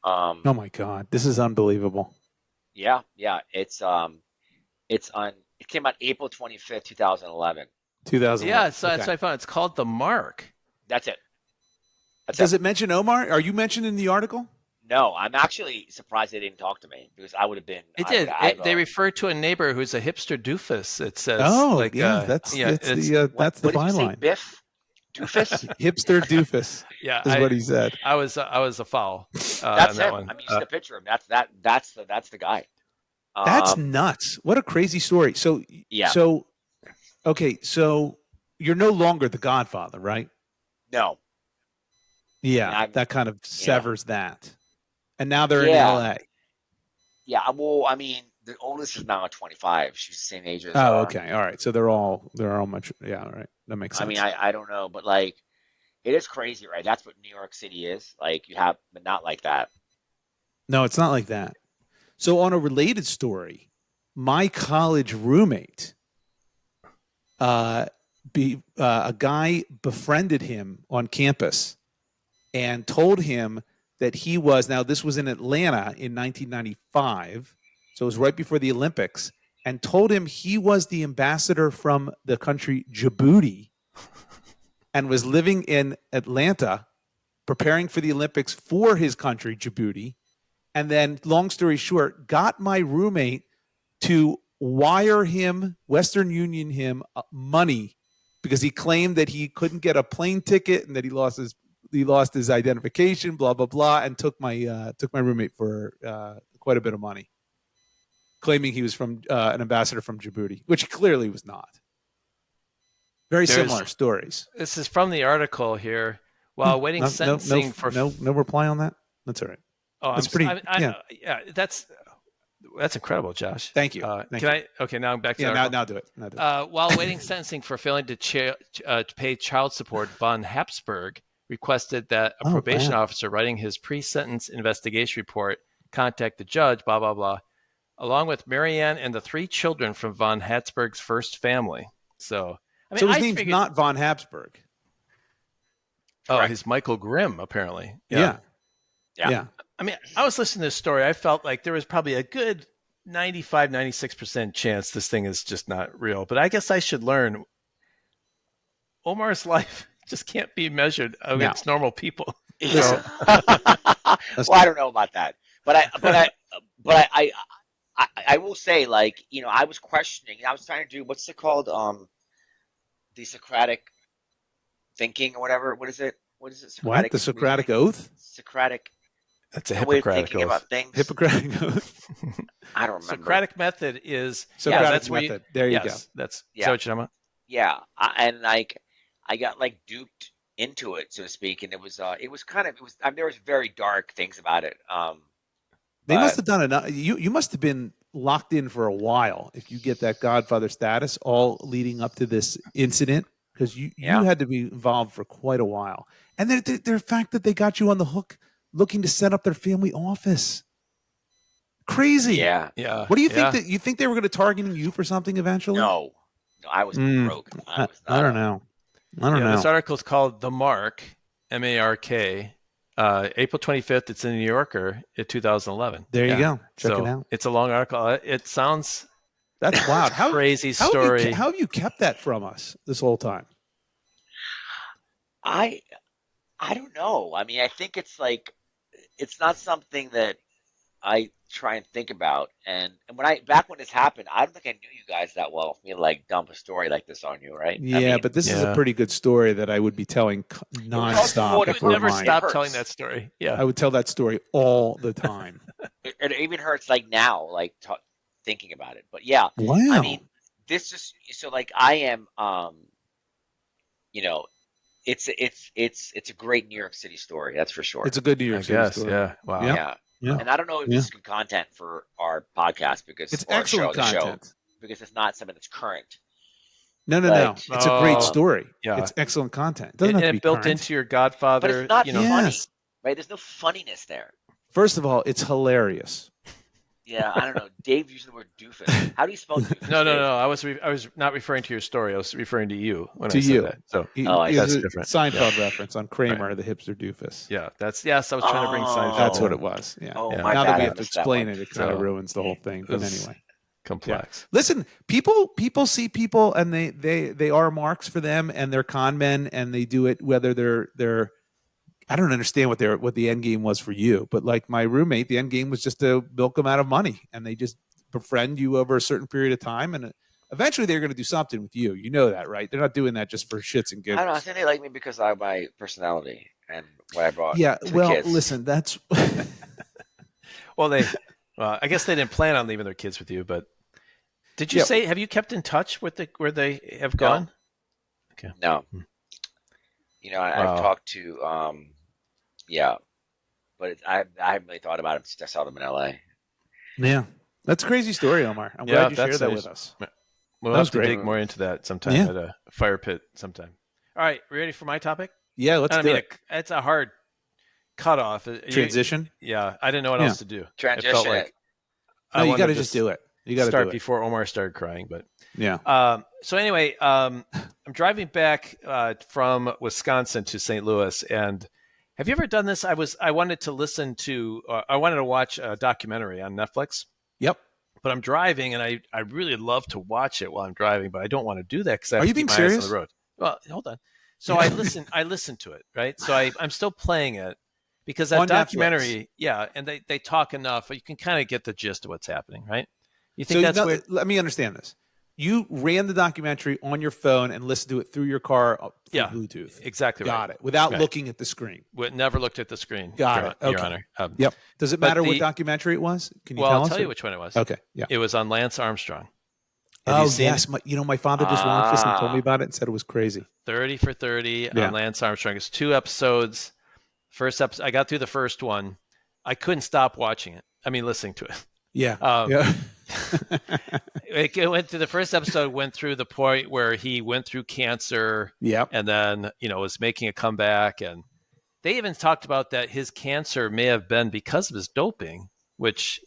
Oh my God, this is unbelievable. Yeah, it came out April 25th, 2011. 2011. Yeah, so that's what I found. It's called The Mark. That's it. Does it mention Omar? Are you mentioned in the article? No, I'm actually surprised they didn't talk to me, because I would have been. It did. They refer to a neighbor who's a hipster doofus. It says. Oh, like, yeah, that's the byline. Did you say, Biff? Doofus? Hipster doofus. Yeah, is what he said. I was a foul. That's on him. that one. I mean, you see the picture of him. That's the guy. That's nuts. What a crazy story. So yeah. So you're no longer the Godfather, right? No. Yeah, that kind of severs that. And now they're in LA. Yeah, well, I mean, the oldest is now 25. She's the same age as. Oh, okay, all right. So they're all much. Yeah, all right. That makes sense. I mean, I don't know, but like, it is crazy, right? That's what New York City is. Like, but not like that. No, it's not like that. So on a related story, my college roommate, a guy befriended him on campus and told him that he was, now this was in Atlanta in 1995, so it was right before the Olympics, and told him he was the ambassador from the country Djibouti and was living in Atlanta preparing for the Olympics for his country, Djibouti. And then, long story short, got my roommate to wire him, Western Union him, money because he claimed that he couldn't get a plane ticket and that he lost his identification, blah blah blah, and took my roommate for quite a bit of money, claiming he was from an ambassador from Djibouti, which he clearly was not. Very similar stories. This is from the article here. While waiting sentencing for no reply on that. That's all right. Oh, that's pretty. Yeah, that's incredible, Josh. Thank you. Okay, now I'm back to now do it. While waiting sentencing for failing to pay child support, von Habsburg requested that a probation officer writing his pre-sentence investigation report contact the judge, blah, blah, blah, along with Marianne and the 3 children from von Habsburg's first family. So his name's not von Habsburg. Oh, he's Michael Grimm, apparently. Yeah. I mean, I was listening to this story. I felt like there was probably a good 95, 96% chance this thing is just not real. But I guess I should learn Omar's life just can't be measured against normal people. Well, I don't know about that, but I will say, like, I was questioning. I was trying to do what's it called? The Socratic thinking or whatever. What is it? What? The Socratic oath? Socratic. That's a Hippocratic oath. About things. Hippocratic oath. I don't remember. Socratic method is. Socratic method. There you go. That's is that what you're talking about? Yeah, and like I got like duped into it, so to speak, and it was kind of. I mean, there was very dark things about it. They must have done enough. You must have been locked in for a while if you get that Godfather status, all leading up to this incident, because you had to be involved for quite a while. And the fact that they got you on the hook looking to set up their family office. Crazy. Yeah. What do you think that you think they were going to target you for something eventually? No, I was broke. I don't know. I don't know. This article is called The Mark, M-A-R-K, April 25th. It's in the New Yorker in 2011. There you go. Check it out. It's a long article. It sounds that's wild. Crazy story. How have you kept that from us this whole time? I don't know. I mean, I think it's like it's not something that I try and think about. And back when this happened, I don't think I knew you guys that well for me to like dump a story like this on you, right? Yeah, but this is a pretty good story that I would be telling nonstop. You would never stop telling that story. Yeah, I would tell that story all the time. It even hurts like now, like thinking about it. But yeah, wow. I mean, this just so like I am, it's a great New York City story, that's for sure. It's a good New York City story. Yeah, wow. Yeah. And I don't know if this is good content for our podcast because it's excellent content because it's not something that's current. No. It's a great story. Yeah, it's excellent content. It doesn't have to be built current. into your Godfather. But it's not funny, right? There's no funniness there. First of all, it's hilarious. Yeah, I don't know. Dave used the word doofus. How do you spell doofus? No. I was not referring to your story. I was referring to you when I said that. So that's different. Seinfeld reference on Kramer, the hipster doofus. Yeah, I was trying to bring Seinfeld. That's what it was. Yeah. Oh, my now bad, that we have to explain it kind of ruins the whole thing. But anyway, complex. Yeah. Listen, people see people, and they are marks for them, and they're con men, and they do it whether they're. I don't understand what the end game was for you, but like my roommate, the end game was just to milk them out of money, and they just befriend you over a certain period of time, and eventually they're going to do something with you. You know that, right? They're not doing that just for shits and giggles. I don't know. I think they like me because of my personality and what I brought. Yeah. To Well, the kids. listen, that's. Well, I guess they didn't plan on leaving their kids with you, but did you say? Have you kept in touch with where they have gone? Okay. No. I've talked to, but I haven't really thought about it since I saw them in LA. Yeah, that's a crazy story, Omar. I'm glad you shared that with us. We'll have to dig more into that sometime at a fire pit sometime. All right, ready for my topic? Yeah, let's do it. It's a hard cutoff. Transition? I didn't know what else to do. Transition. It felt like you got to just do it. You got to start before Omar started crying, but yeah. So anyway, I'm driving back from Wisconsin to St. Louis, and have you ever done this? I wanted to watch a documentary on Netflix. Yep. But I'm driving, and I really love to watch it while I'm driving, but I don't want to do that because I have to keep my eyes on the road. Well, hold on. So I listen to it, right? So I'm still playing it because that documentary, Netflix. And they talk enough, you can kind of get the gist of what's happening, right? You think that's weird? Let me understand this. You ran the documentary on your phone and listened to it through your car through Bluetooth. Exactly right. Got it. Without looking at the screen. Never looked at the screen. Got it. Okay. Your Honor. Yep. Does it matter what documentary it was? Can you tell us? I'll tell you which one it was. Okay. Yeah. It was on Lance Armstrong. Yes. My father just watched this and told me about it and said it was crazy. 30 for 30 on Lance Armstrong. It's 2 episodes. First episode, I got through the first one. I couldn't stop watching it. I mean, listening to it. Yeah. It went to the first episode, went through the point where he went through cancer. Yep. And then, was making a comeback. And they even talked about that his cancer may have been because of his doping, which,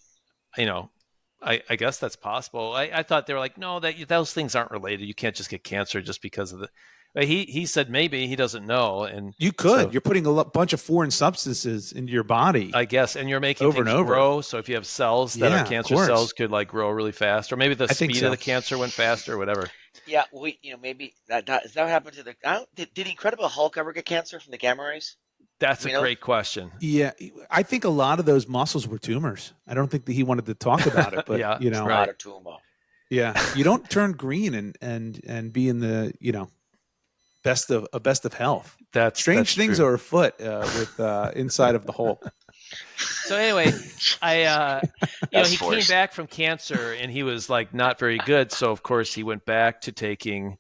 I guess that's possible. I thought they were like, no, those things aren't related. You can't just get cancer just because of the. But he said maybe he doesn't know, and you could. So, you're putting a bunch of foreign substances into your body, I guess, and you're making things grow. So if you have cells that are cancer cells, could like grow really fast, or maybe the speed of the cancer went faster, or whatever. Yeah, maybe that does that happen to the? Did Incredible Hulk ever get cancer from the gamma rays? That's a great question. Yeah, I think a lot of those muscles were tumors. I don't think that he wanted to talk about it, but it's not a tumor. Yeah, you don't turn green and be in the best of health. That's strange things true. are afoot with inside of the Hulk. So anyway, he came back from cancer and he was like not very good. So of course he went back to taking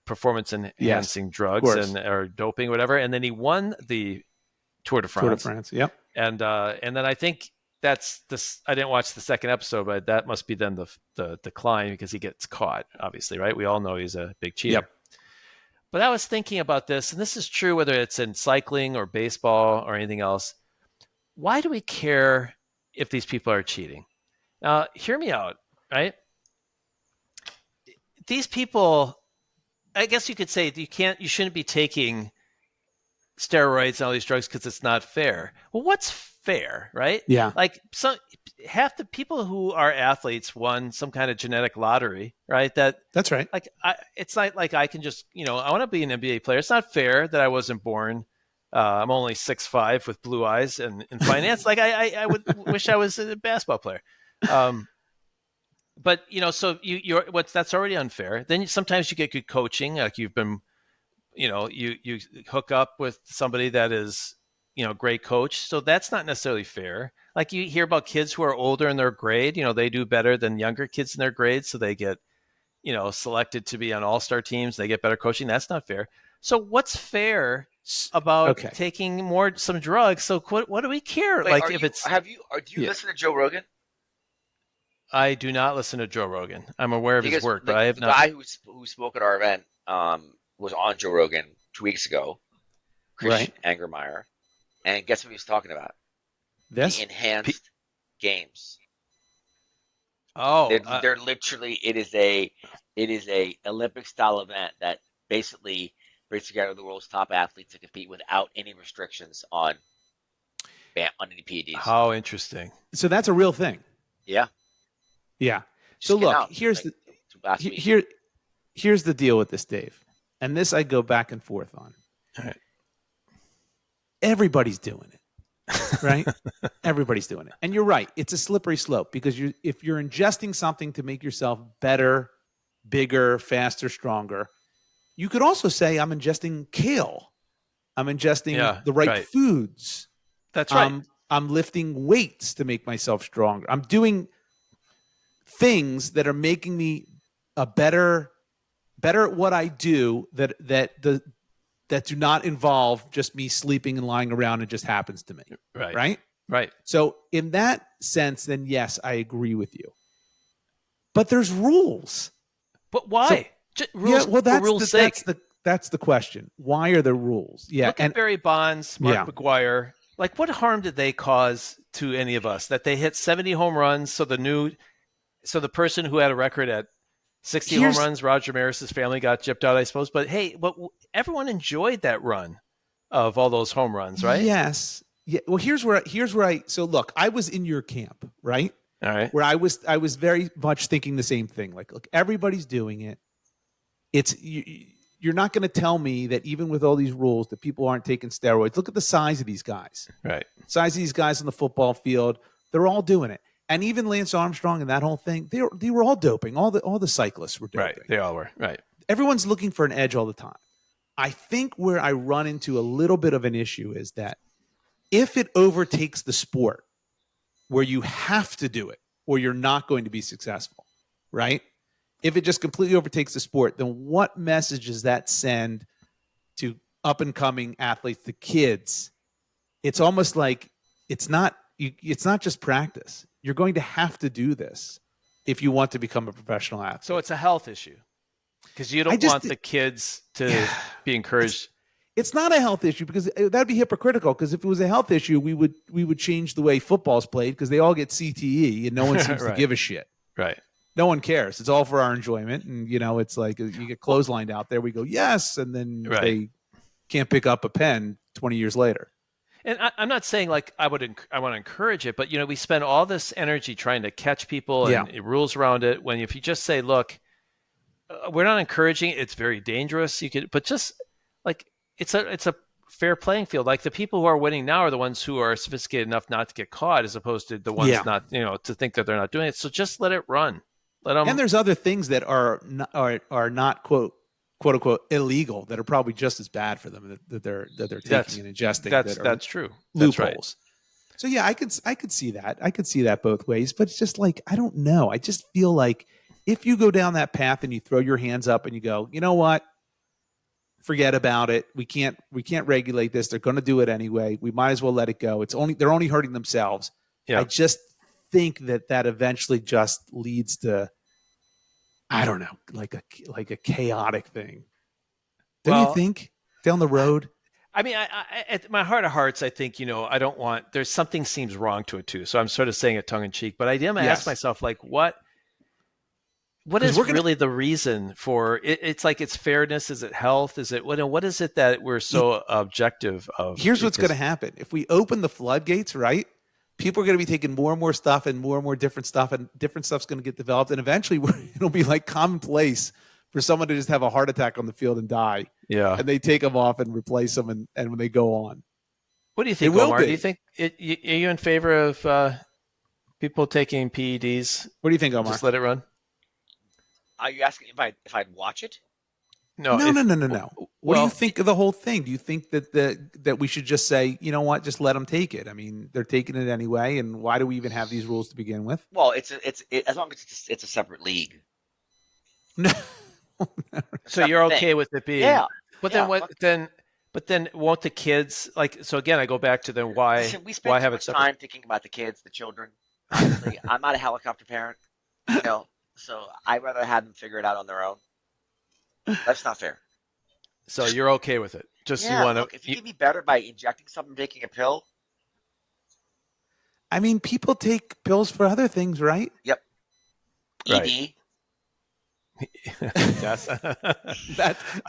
performance enhancing drugs or doping, whatever. And then he won the Tour de France. Yep. And then I think that's this. I didn't watch the second episode, but that must be then the decline because he gets caught. Obviously, right? We all know he's a big cheater. Yep. But I was thinking about this, and this is true whether it's in cycling or baseball or anything else. Why do we care if these people are cheating? Now, hear me out, right? These people, I guess you could say you shouldn't be taking steroids and all these drugs because it's not fair. Well, what's fair, right? Yeah. Like half the people who are athletes won some kind of genetic lottery, right? That's right. Like it's not like I can just, I want to be an NBA player. It's not fair that I wasn't born. I'm only 6'5" with blue eyes and in finance. Like I would wish I was a basketball player. But so that's already unfair. Then sometimes you get good coaching, like you've been, you hook up with somebody that is, great coach. So that's not necessarily fair. Like you hear about kids who are older in their grade, they do better than younger kids in their grade. So they get, selected to be on all-star teams. They get better coaching. That's not fair. So what's fair about taking some drugs? So what do we care? Wait, like do you listen to Joe Rogan? I do not listen to Joe Rogan. I'm aware of his work, but I have not. The guy who spoke at our event was on Joe Rogan 2 weeks ago, Christian Angermeyer, and guess what he was talking about? The enhanced games. Oh, they're literally it is a Olympic style event that basically brings together the world's top athletes to compete without any restrictions on any PEDs. How interesting! So that's a real thing. Yeah. Yeah. So look, here's the deal with this, Dave. And this I go back and forth on. All right. Everybody's doing it, right? Everybody's doing it. And you're right. It's a slippery slope because if you're ingesting something to make yourself better, bigger, faster, stronger, you could also say I'm ingesting kale. I'm ingesting the right foods. That's right. I'm lifting weights to make myself stronger. I'm doing things that are making me a better at what I do that do not involve just me sleeping and lying around and just happens to me. Right. So in that sense, then yes, I agree with you. But there's rules. But why? Rules, that's the question. Why are there rules? Yeah. Look at Barry Bonds, Mark McGwire. Like, what harm did they cause to any of us? That they hit 70 home runs, so the person who had a record at 60 home runs, Roger Maris's family got gypped out, I suppose. But hey, everyone enjoyed that run of all those home runs, right? Yes. Yeah. Well, here's where so look, I was in your camp, right? All right. Where I was very much thinking the same thing. Like, look, everybody's doing it. You're not going to tell me that even with all these rules that people aren't taking steroids. Look at the size of these guys. Right. Size of these guys on the football field. They're all doing it. And even Lance Armstrong and that whole thing, they were all doping. All the cyclists were doping. Right. They all were. Right. Everyone's looking for an edge all the time. I think where I run into a little bit of an issue is that if it overtakes the sport where you have to do it or you're not going to be successful, right? If it just completely overtakes the sport, then what message does that send to up-and-coming athletes, the kids? It's almost like it's not just practice. You're going to have to do this if you want to become a professional athlete. So it's a health issue because you don't want the kids to be encouraged. It's not a health issue because that'd be hypocritical. Because if it was a health issue, we would change the way football's played because they all get CTE and no one seems to give a shit. Right. No one cares. It's all for our enjoyment. And, it's like you get clotheslined out there. We go, yes. And then they can't pick up a pen 20 years later. And I'm not saying like I want to encourage it, but, we spend all this energy trying to catch people and rules around it. When if you just say, look, we're not encouraging it. It's very dangerous. But just like it's a fair playing field. Like the people who are winning now are the ones who are sophisticated enough not to get caught as opposed to the ones not, to think that they're not doing it. So just let it run. And there's other things that are not quote unquote illegal that are probably just as bad for them that they're taking and ingesting. That's true. Loopholes. That's right. So yeah, I could see that. I could see that both ways, but it's just like I don't know. I just feel like if you go down that path and you throw your hands up and you go, you know what? Forget about it. We can't regulate this. They're going to do it anyway. We might as well let it go. They're only hurting themselves. I just think that eventually just leads to, I don't know, like a chaotic thing. Don't you think down the road? I mean, I at my heart of hearts, I think, I don't want, there's something seems wrong to it too. So I'm sort of saying it tongue in cheek, but I am ask myself, like, what is really the reason for it? It's like, it's fairness. Is it health? Is it, what is it that we're so objective of? Here's what's going to happen. If we open the floodgates, right? People are going to be taking more and more stuff and more different stuff, and different stuff's going to get developed. And eventually it'll be like commonplace for someone to just have a heart attack on the field and die. Yeah. And they take them off and replace them, and when they go on. What do you think, Omar? Do you think are you in favor of people taking PEDs? What do you think, Omar? Just let it run? Are you asking if I'd watch it? No. What do you think of the whole thing? Do you think that we should just say, you know what, just let them take it? I mean, they're taking it anyway, and why do we even have these rules to begin with? Well, it's as long as it's a separate league. No. So you're okay with it being? Yeah. But then what? But then won't the kids like? So again, I go back to then why? Listen, we spend too much time thinking about the kids, the children. Honestly, I'm not a helicopter parent, so I'd rather have them figure it out on their own. That's not fair. So you're okay with it? Just you want to? If you can be better by injecting something, taking a pill. I mean, people take pills for other things, right? Yep. Right. ED. Yes.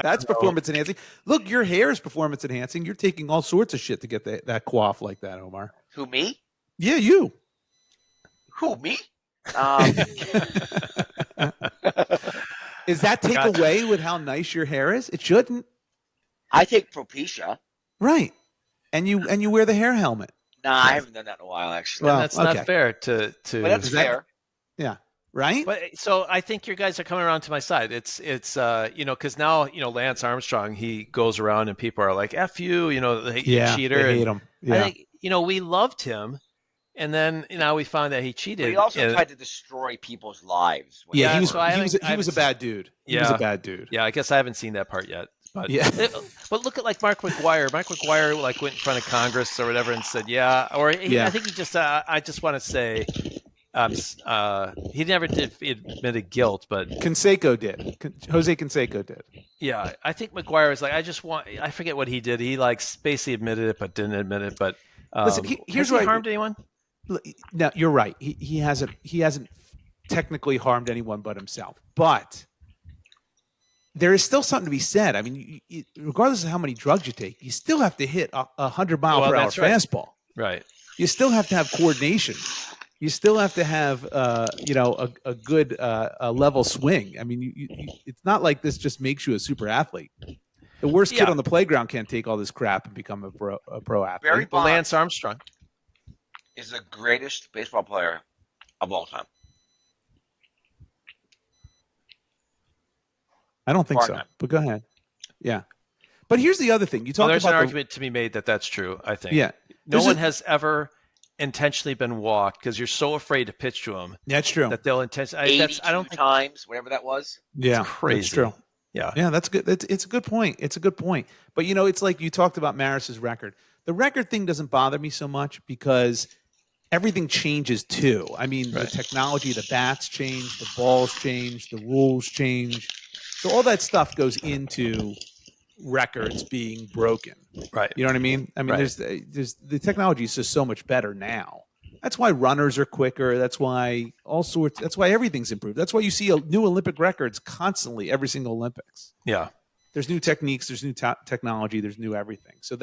That's performance enhancing. Look, your hair is performance enhancing. You're taking all sorts of shit to get that coif like that, Omar. Who, me? Yeah, you. Who, me? Is that take away with how nice your hair is? It shouldn't. I take Propecia. Right. And you wear the hair helmet. Nah, I haven't done that in a while, actually. Well, that's not fair to. But that's fair. Yeah. Right. But so I think you guys are coming around to my side. It's because now Lance Armstrong, he goes around and people are like, "F you," cheater. They hate him. Yeah. I think we loved him, and then now we found that he cheated. But he also tried to destroy people's lives. Yeah, he was a bad dude. He was a bad dude. Yeah, I guess I haven't seen that part yet. But but look at like Mark McGuire. Mark McGuire went in front of Congress or whatever and said, I think he just. I just want to say. He never did admitted guilt, but Canseco did. Jose Canseco did. Yeah, I think McGuire was like, I forget what he did. He basically admitted it, but didn't admit it. But listen, here's has he harmed anyone? No, you're right. He hasn't technically harmed anyone but himself. But there is still something to be said. I mean, regardless of how many drugs you take, you still have to hit a 100-mile-per-hour fastball. Right. You still have to have coordination. You still have to have, a good level swing. I mean, it's not like this just makes you a super athlete. The worst kid on the playground can't take all this crap and become a pro athlete. Barry Bonds Lance Armstrong is the greatest baseball player of all time. I don't think so, but go ahead. Yeah. But here's the other thing. You talk there's about an argument to be made that's true, I think. Yeah. No one has ever intentionally been walked because you're so afraid to pitch to them. That's true. That they'll intentionally. I don't think times, whatever that was. Yeah, it's crazy. That's true. Yeah, that's good. It's a good point. It's a good point. But it's like you talked about Maris's record. The record thing doesn't bother me so much because everything changes too. I mean, the technology, the bats change, the balls change, the rules change. So all that stuff goes into records being broken. Right. You know what I mean? I mean, there's the technology is just so much better now. That's why runners are quicker. That's why that's why everything's improved. That's why you see new Olympic records constantly every single Olympics. Yeah. There's new techniques, there's new technology, there's new everything. So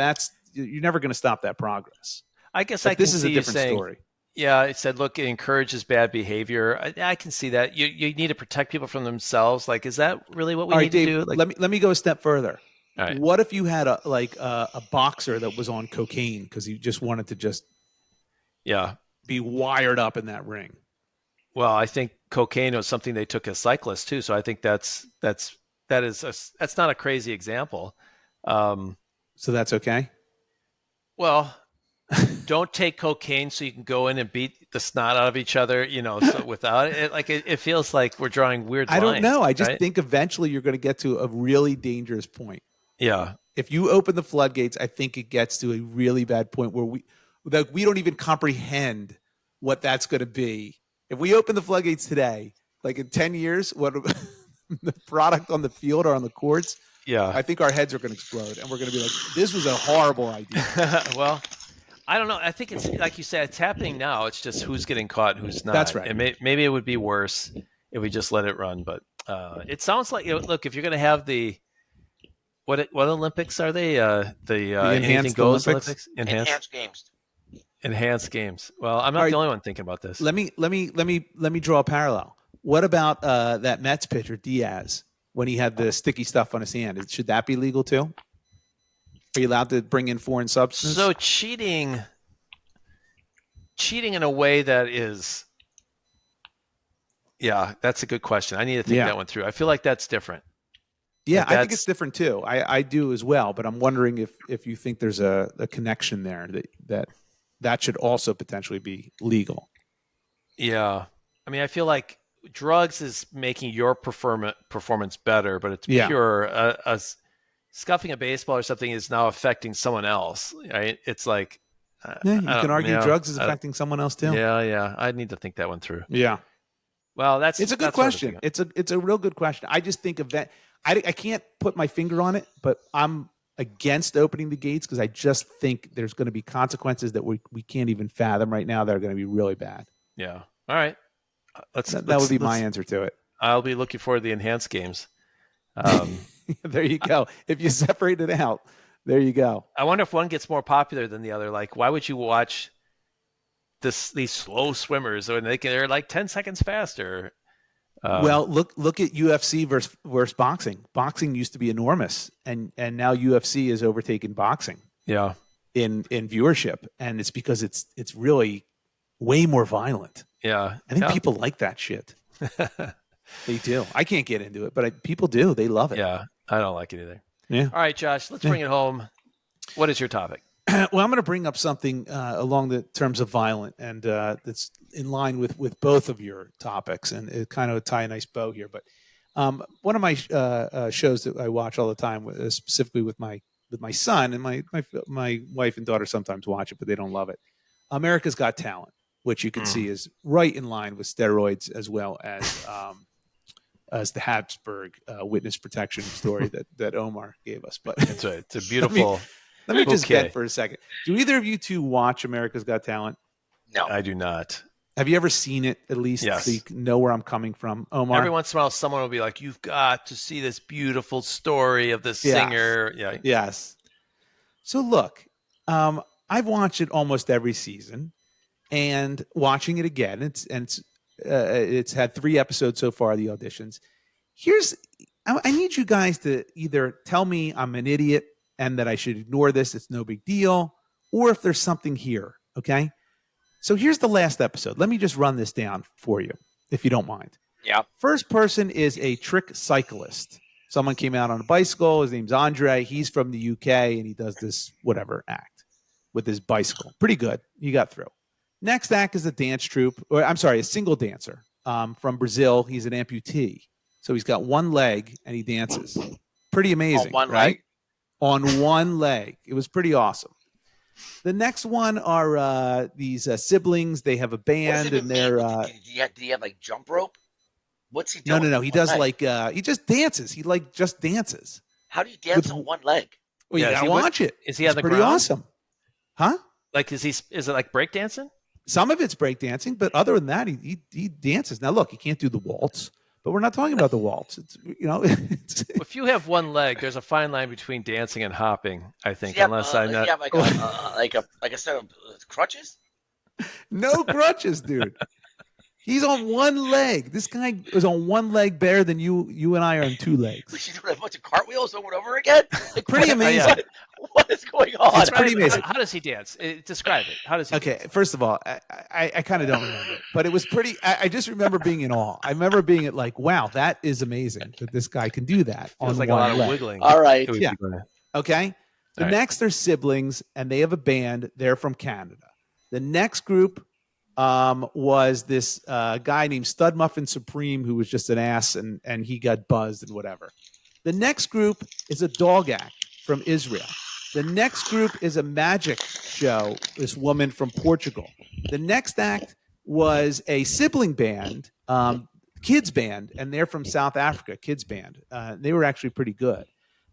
you're never going to stop that progress. I guess this is a different story. Yeah, it said, look, it encourages bad behavior. I can see that. You need to protect people from themselves. Like, is that really what we need to do? Like, let me go a step further. All right. What if you had a boxer that was on cocaine because he just wanted to be wired up in that ring? Well, I think cocaine was something they took as cyclists too. So I think that's not a crazy example. So that's okay. Well, don't take cocaine so you can go in and beat the snot out of each other. So without it, it feels like we're drawing weird lines. I don't know. I just think eventually you're going to get to a really dangerous point. Yeah. If you open the floodgates, I think it gets to a really bad point where we don't even comprehend what that's going to be. If we open the floodgates today, like in 10 years, what the product on the field or on the courts, I think our heads are going to explode, and we're going to be like, this was a horrible idea. Well, I don't know. I think it's like you said, it's happening now. It's just who's getting caught and who's not. That's right. And maybe it would be worse if we just let it run. But it sounds like, look, if you're going to have the what Olympics are they? The enhanced Olympics? Enhanced games. Enhanced games. Well, I'm not the only one thinking about this. Let me draw a parallel. What about that Mets pitcher Diaz when he had the sticky stuff on his hand? Should that be legal too? Are you allowed to bring in foreign substances? So cheating in a way that is, that's a good question. I need to think that one through. I feel like that's different. Yeah, I think it's different too. I do as well, but I'm wondering if you think there's a connection there that should also potentially be legal. Yeah. I mean, I feel like drugs is making your performance better, but it's pure. Scuffing a baseball or something is now affecting someone else, right? It's like you can argue drugs is affecting someone else too. Yeah. I need to think that one through. Yeah. Well, it's a good question. It's a real good question. I just think of that. I can't put my finger on it, but I'm against opening the gates because I just think there's going to be consequences that we can't even fathom right now that are going to be really bad. Yeah. All right. That would be my answer to it. I'll be looking forward to the enhanced games. There you go. If you separate it out, there you go. I wonder if one gets more popular than the other. Like, why would you watch these slow swimmers when they're like 10 seconds faster? Well, look at UFC versus boxing. Boxing used to be enormous, and now UFC has overtaken boxing. Yeah, in viewership, and it's because it's really way more violent. Yeah, I think people like that shit. They do. I can't get into it, but people do. They love it. Yeah, I don't like it either. Yeah. All right, Josh, let's bring it home. What is your topic? Well, I'm going to bring up something along the terms of violent, and that's in line with both of your topics, and it kind of tie a nice bow here. But one of my shows that I watch all the time, specifically with my son, and my wife and daughter sometimes watch it, but they don't love it. America's Got Talent, which you can see is right in line with steroids as well as the Habsburg witness protection story that Omar gave us. But that's right. It's a beautiful. Let me just get for a second. Do either of you two watch America's Got Talent? No, I do not. Have you ever seen it at least? Yes. So you can know where I'm coming from, Omar? Every once in a while, someone will be like, "You've got to see this beautiful story of the singer." Yeah. Yes. So look, I've watched it almost every season, and watching it again, it's had 3 episodes so far. The auditions. I need you guys to either tell me I'm an idiot and that I should ignore this, it's no big deal, or if there's something here, okay? So here's the last episode. Let me just run this down for you, if you don't mind. Yeah. First person is a trick cyclist. Someone came out on a bicycle. His name's Andre. He's from the UK, and he does this whatever act with his bicycle. Pretty good. You got through. Next act is a dance troupe, a single dancer from Brazil. He's an amputee. So he's got one leg, and he dances. Pretty amazing, on one right? leg? On one leg. It was pretty awesome. The next one are these siblings. They have a band, and they're. Do you have like jump rope? What's he doing? No. He does he just dances. He just dances. How do you dance on one leg? Well, you gotta watch it. Is he on the pretty ground? Awesome, huh? Like is it like breakdancing? Some of it's breakdancing, but other than that, he dances. Now look, he can't do the waltz. But we're not talking about the waltz. It's if you have one leg, there's a fine line between dancing and hopping. I think, unless I'm not. Does he have like a set of crutches? No crutches, dude. He's on one leg. This guy is on one leg better than you and I are on 2 legs. We should do a bunch of cartwheels over and over again. Like, pretty amazing. What is going on? It's pretty amazing. How does he dance? Describe it. How does he? Okay, first of all, I kind of don't remember it, but it was pretty. I just remember being in awe. I remember being at like, wow, that is amazing that this guy can do that on like one a lot leg. of wiggling. All right. Yeah. Okay. The next are siblings, and they have a band. They're from Canada. The next group was this guy named Stud Muffin Supreme, who was just an ass, and he got buzzed and whatever. The next group is a dog act from Israel. The next group is a magic show, this woman from Portugal. The next act was a sibling band, kids band, and they're from South Africa, kids band. They were actually pretty good.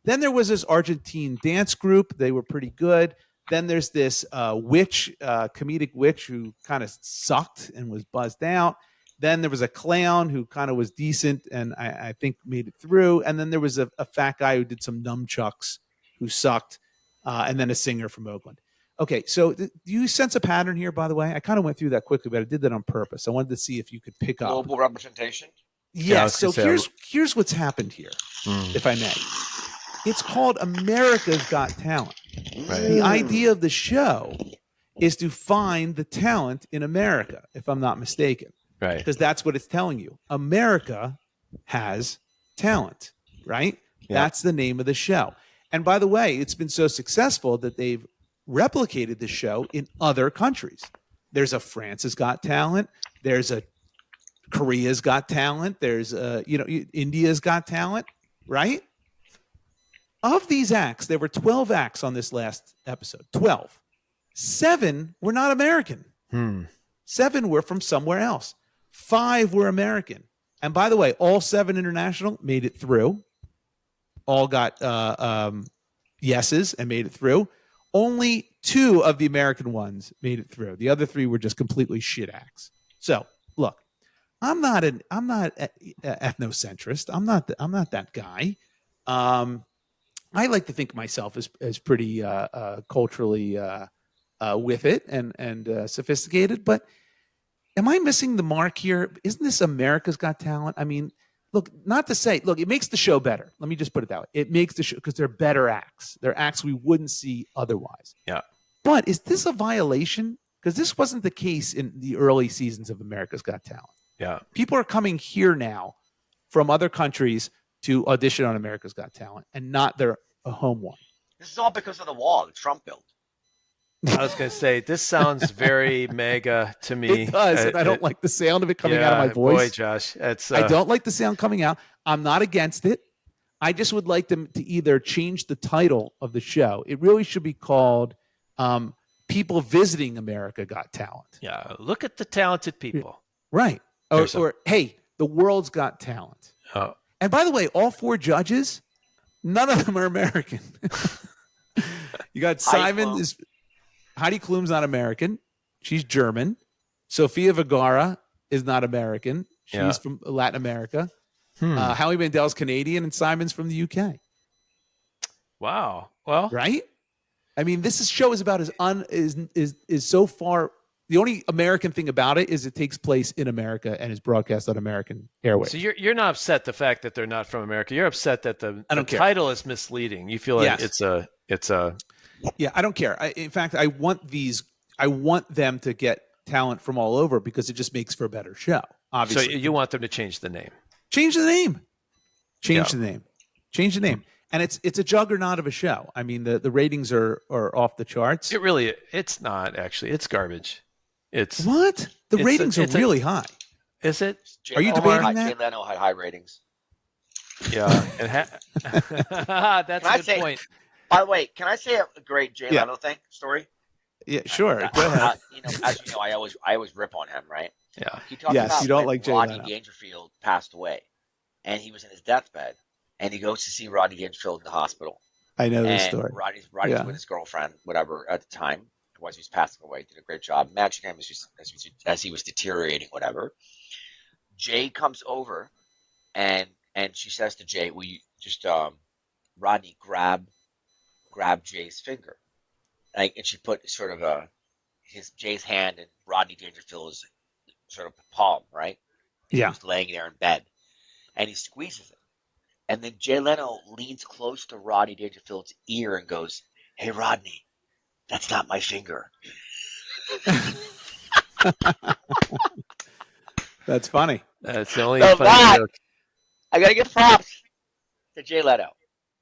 Then there was this Argentine dance group. They were pretty good. Then there's this comedic witch who kind of sucked and was buzzed out. Then there was a clown who kind of was decent and I think made it through. And then there was a fat guy who did some nunchucks who sucked. And then a singer from Oakland. Okay, so do you sense a pattern here, by the way? I kind of went through that quickly, but I did that on purpose. I wanted to see if you could pick up. Global representation? Yes, so here's what's happened here, if I may. It's called America's Got Talent. Right. The idea of the show is to find the talent in America, if I'm not mistaken. Right. Because that's what it's telling you. America has talent, right? Yeah. That's the name of the show. And by the way, it's been so successful that they've replicated the show in other countries. There's a France's Got Talent. There's a Korea's Got Talent. There's India's Got Talent, right? Of these acts, there were 12 acts on this last episode. 12. 7 were not American. 7 were from somewhere else. 5 were American. And by the way, all 7 international made it through. All got yeses and made it through. Only 2 of the American ones made it through. The other 3 were just completely shit acts. So look, I'm not an ethnocentrist. I'm not that guy. I like to think of myself as pretty culturally with it and sophisticated. But am I missing the mark here? Isn't this America's Got Talent? I mean, look, not to say, look, it makes the show better. Let me just put it that way. It makes the show because they're better acts. They're acts we wouldn't see otherwise. Yeah. But is this a violation? Because this wasn't the case in the early seasons of America's Got Talent. Yeah. People are coming here now from other countries to audition on America's Got Talent and not their home one. This is all because of the wall that Trump built. I was going to say, this sounds very mega to me. It does, and I don't like the sound of it coming out of my voice. Boy, Josh, I don't like the sound coming out. I'm not against it. I just would like them to either change the title of the show. It really should be called People Visiting America Got Talent. Yeah, look at the talented people. Right. Or hey, the world's got talent. Oh. And by the way, all 4 judges, none of them are American. You got Simon Heidi Klum's not American. She's German. Sofia Vergara is not American. She's from Latin America. Howie Mandel's Canadian, and Simon's from the UK. Wow. Well, right? I mean, this show is about is so far. The only American thing about it is it takes place in America and is broadcast on American airwaves. So you're not upset the fact that they're not from America. You're upset that the title is misleading. You feel like it's a. Yeah, I don't care. In fact, I want them to get talent from all over because it just makes for a better show. Obviously, so you want them to change the name. Change the name. Change the name. And it's a juggernaut of a show. I mean, the ratings are off the charts. It's not actually. It's garbage. The ratings are really high. Is it? Are you debating that? Jay Leno had high ratings. Yeah, that's a good point. By the way, can I say a great Jay Leno story? Yeah, sure. Go ahead. As you know, I always rip on him, right? Yeah. He talked about you don't like Jay Rodney Leno. Dangerfield passed away, and he was in his deathbed, and he goes to see Rodney Dangerfield in the hospital. I know this story. Rodney's with his girlfriend, whatever, at the time. He was passing away. Did a great job managing him as he was deteriorating, whatever. Jay comes over, and she says to Jay, "Will you just Rodney grab Jay's finger?" And she put sort of Jay's hand in Rodney Dangerfield's sort of palm, right? Yeah. He was laying there in bed, and he squeezes it, and then Jay Leno leans close to Rodney Dangerfield's ear and goes, "Hey, Rodney, that's not my finger." That's funny. That's the only funny joke. I gotta give props to Jay Leno.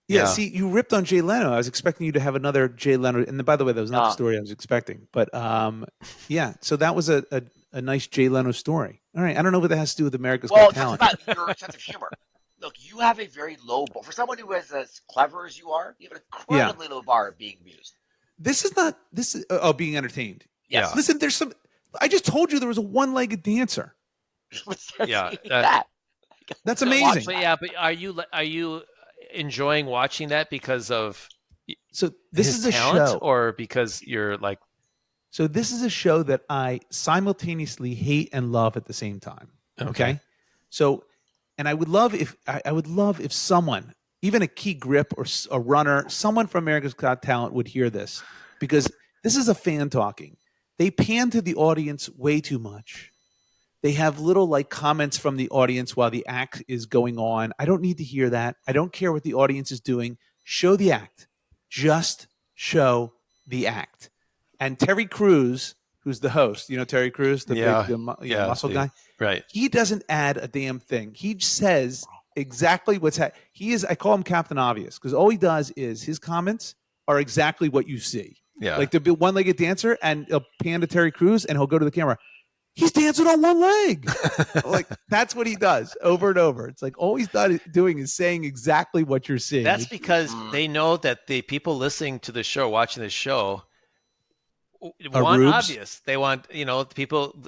Yeah, see, you ripped on Jay Leno. I was expecting you to have another Jay Leno. And by the way, that was not the story I was expecting. But yeah, so that was a nice Jay Leno story. All right, I don't know what that has to do with America's Got Talent. Well, it's about your sense of humor. Look, you have a very low bar. For someone who is as clever as you are, you have an incredibly low bar of being amused. This is being entertained. Yes. Listen, there's I just told you there was a one-legged dancer. That's amazing. But are you enjoying watching that because of this his is a talent, show, or because you're like? So this is a show that I simultaneously hate and love at the same time. Okay. So, and I would love if someone, even a key grip or a runner, someone from America's Got Talent would hear this, because this is a fan talking. They pan to the audience way too much. They have little like comments from the audience while the act is going on. I don't need to hear that. I don't care what the audience is doing. Show the act. Just show the act. And Terry Crews, who's the host, Terry Crews, the big muscle guy, right? He doesn't add a damn thing. He says exactly what's happening. I call him Captain Obvious, because all he does is his comments are exactly what you see. Yeah, like the one-legged dancer, and he'll pan to Terry Crews, and he'll go to the camera. He's dancing on one leg. Like, that's what he does over and over. It's like all he's doing is saying exactly what you're seeing. That's because they know that the people listening to the show, watching the show, want obvious. They want, people.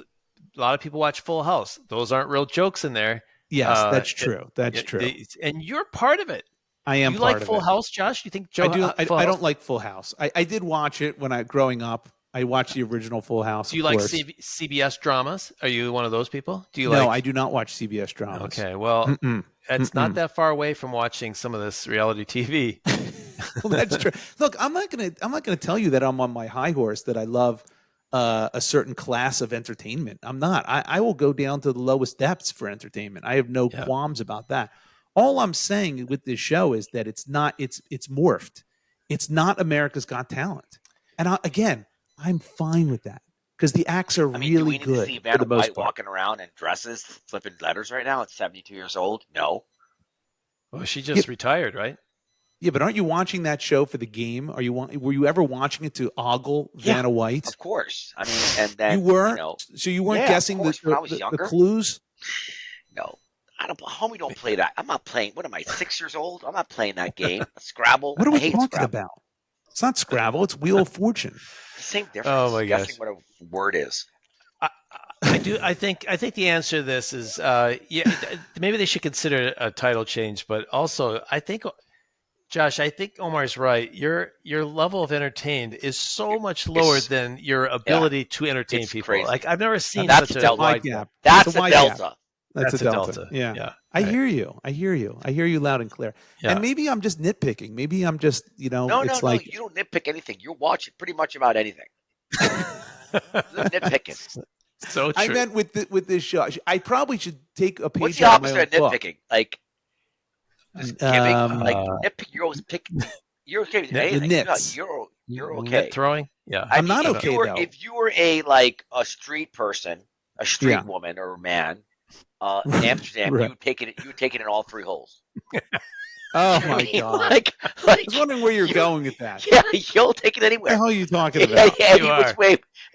A lot of people watch Full House. Those aren't real jokes in there. Yes, that's true. That's true. And you're part of it. I am. You part like of Full it. House, Josh? You think I do? I don't like Full House. I did watch it when growing up. I watched the original Full House. Do you like CBS dramas? Are you one of those people? No, I do not watch CBS dramas. Okay, well, it's not that far away from watching some of this reality TV. Well, that's true. Look, I'm not gonna tell you that I'm on my high horse that I love a certain class of entertainment. I'm not. I will go down to the lowest depths for entertainment. I have no qualms about that. All I'm saying with this show is that it's morphed. It's not America's Got Talent. And I'm fine with that, because the acts are really do we need good. To see Vanna White walking around in dresses, flipping letters right now at 72 years old? No. Well, she just retired, right? Yeah, but aren't you watching that show for the game? Were you ever watching it to ogle Vanna White? Of course. I mean, and then you were. So you weren't guessing the clues? No, I don't. Homie, don't play that. I'm not playing. What am I? 6 years old? I'm not playing that game. Scrabble. What are we talking about? It's not Scrabble. It's Wheel of Fortune. Same difference. Oh my gosh. Guessing what a word is. I do. I think the answer to this is maybe they should consider a title change, but also I think, Josh, Omar's right. Your level of entertained is so much lower than your ability to entertain people. Crazy. Like, I've never seen such a wide gap. That's a delta. That's a delta. Yeah. I hear you. I hear you loud and clear. Yeah. And maybe I'm just nitpicking. Maybe I'm just, No, you don't nitpick anything. You'll watch it pretty much about anything. Nitpicking. So true. I meant with this show, I probably should take a page. What's the opposite of nitpicking? Like, just giving, nitpick. You're always picking. You're okay with anything. You're okay. Nit throwing. Yeah, I'm not okay though. If you were a street person, a street woman or man, in Amsterdam, you would take it in all three holes. Oh my God! I was wondering where you're going with that. Yeah, you'll take it anywhere. What the hell are you talking about?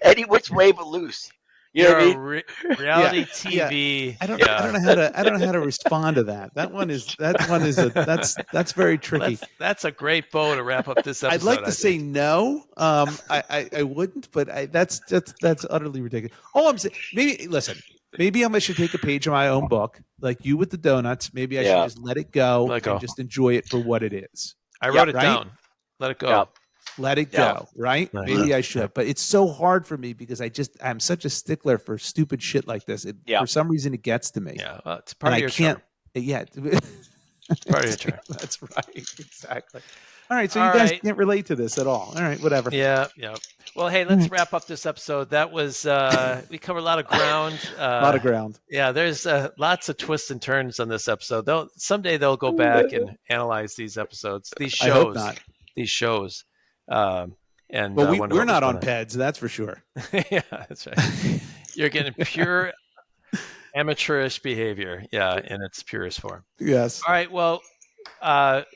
Any which way but loose. You know what I mean? Reality TV. Yeah. I don't know how to respond to that. That's very tricky. That's a great bow to wrap up this episode. I'd like to say no. I wouldn't, but that's utterly ridiculous. All I'm saying, maybe I should take a page of my own book, like you with the donuts. Maybe I should just let it go and just enjoy it for what it is. I wrote it down. Let it go. Yep. Let it go, right? Maybe I should, but it's so hard for me because I'm such a stickler for stupid shit like this. For some reason, it gets to me. Yeah, well, it's part of your charm. Yeah, it's part of your charm. That's right, exactly. All right, so you guys can't relate to this at all. All right, whatever. Yeah. Well, hey, let's wrap up this episode. That was we covered a lot of ground. A lot of ground. Yeah, there's lots of twists and turns on this episode. Someday they'll go back and analyze these episodes, these shows. I hope not. These shows. We're not on PEDS, that's for sure. Yeah, that's right. You're getting pure amateurish behavior, in its purest form. Yes. All right. Well,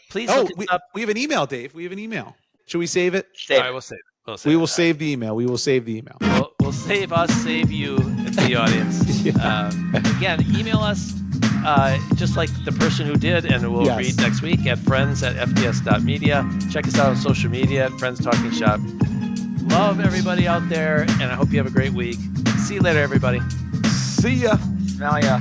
please look it up. We have an email, Dave. We have an email. Should we save it? All right, we'll save it. We will save the email. We will save the email. We'll save us, save you, the audience. Again, email us. Just like the person who did, and we'll read next week at friends@fts.media. Check us out on social media at Friends Talking Shop. Love everybody out there, and I hope you have a great week. See you later, everybody. See ya. Smell ya.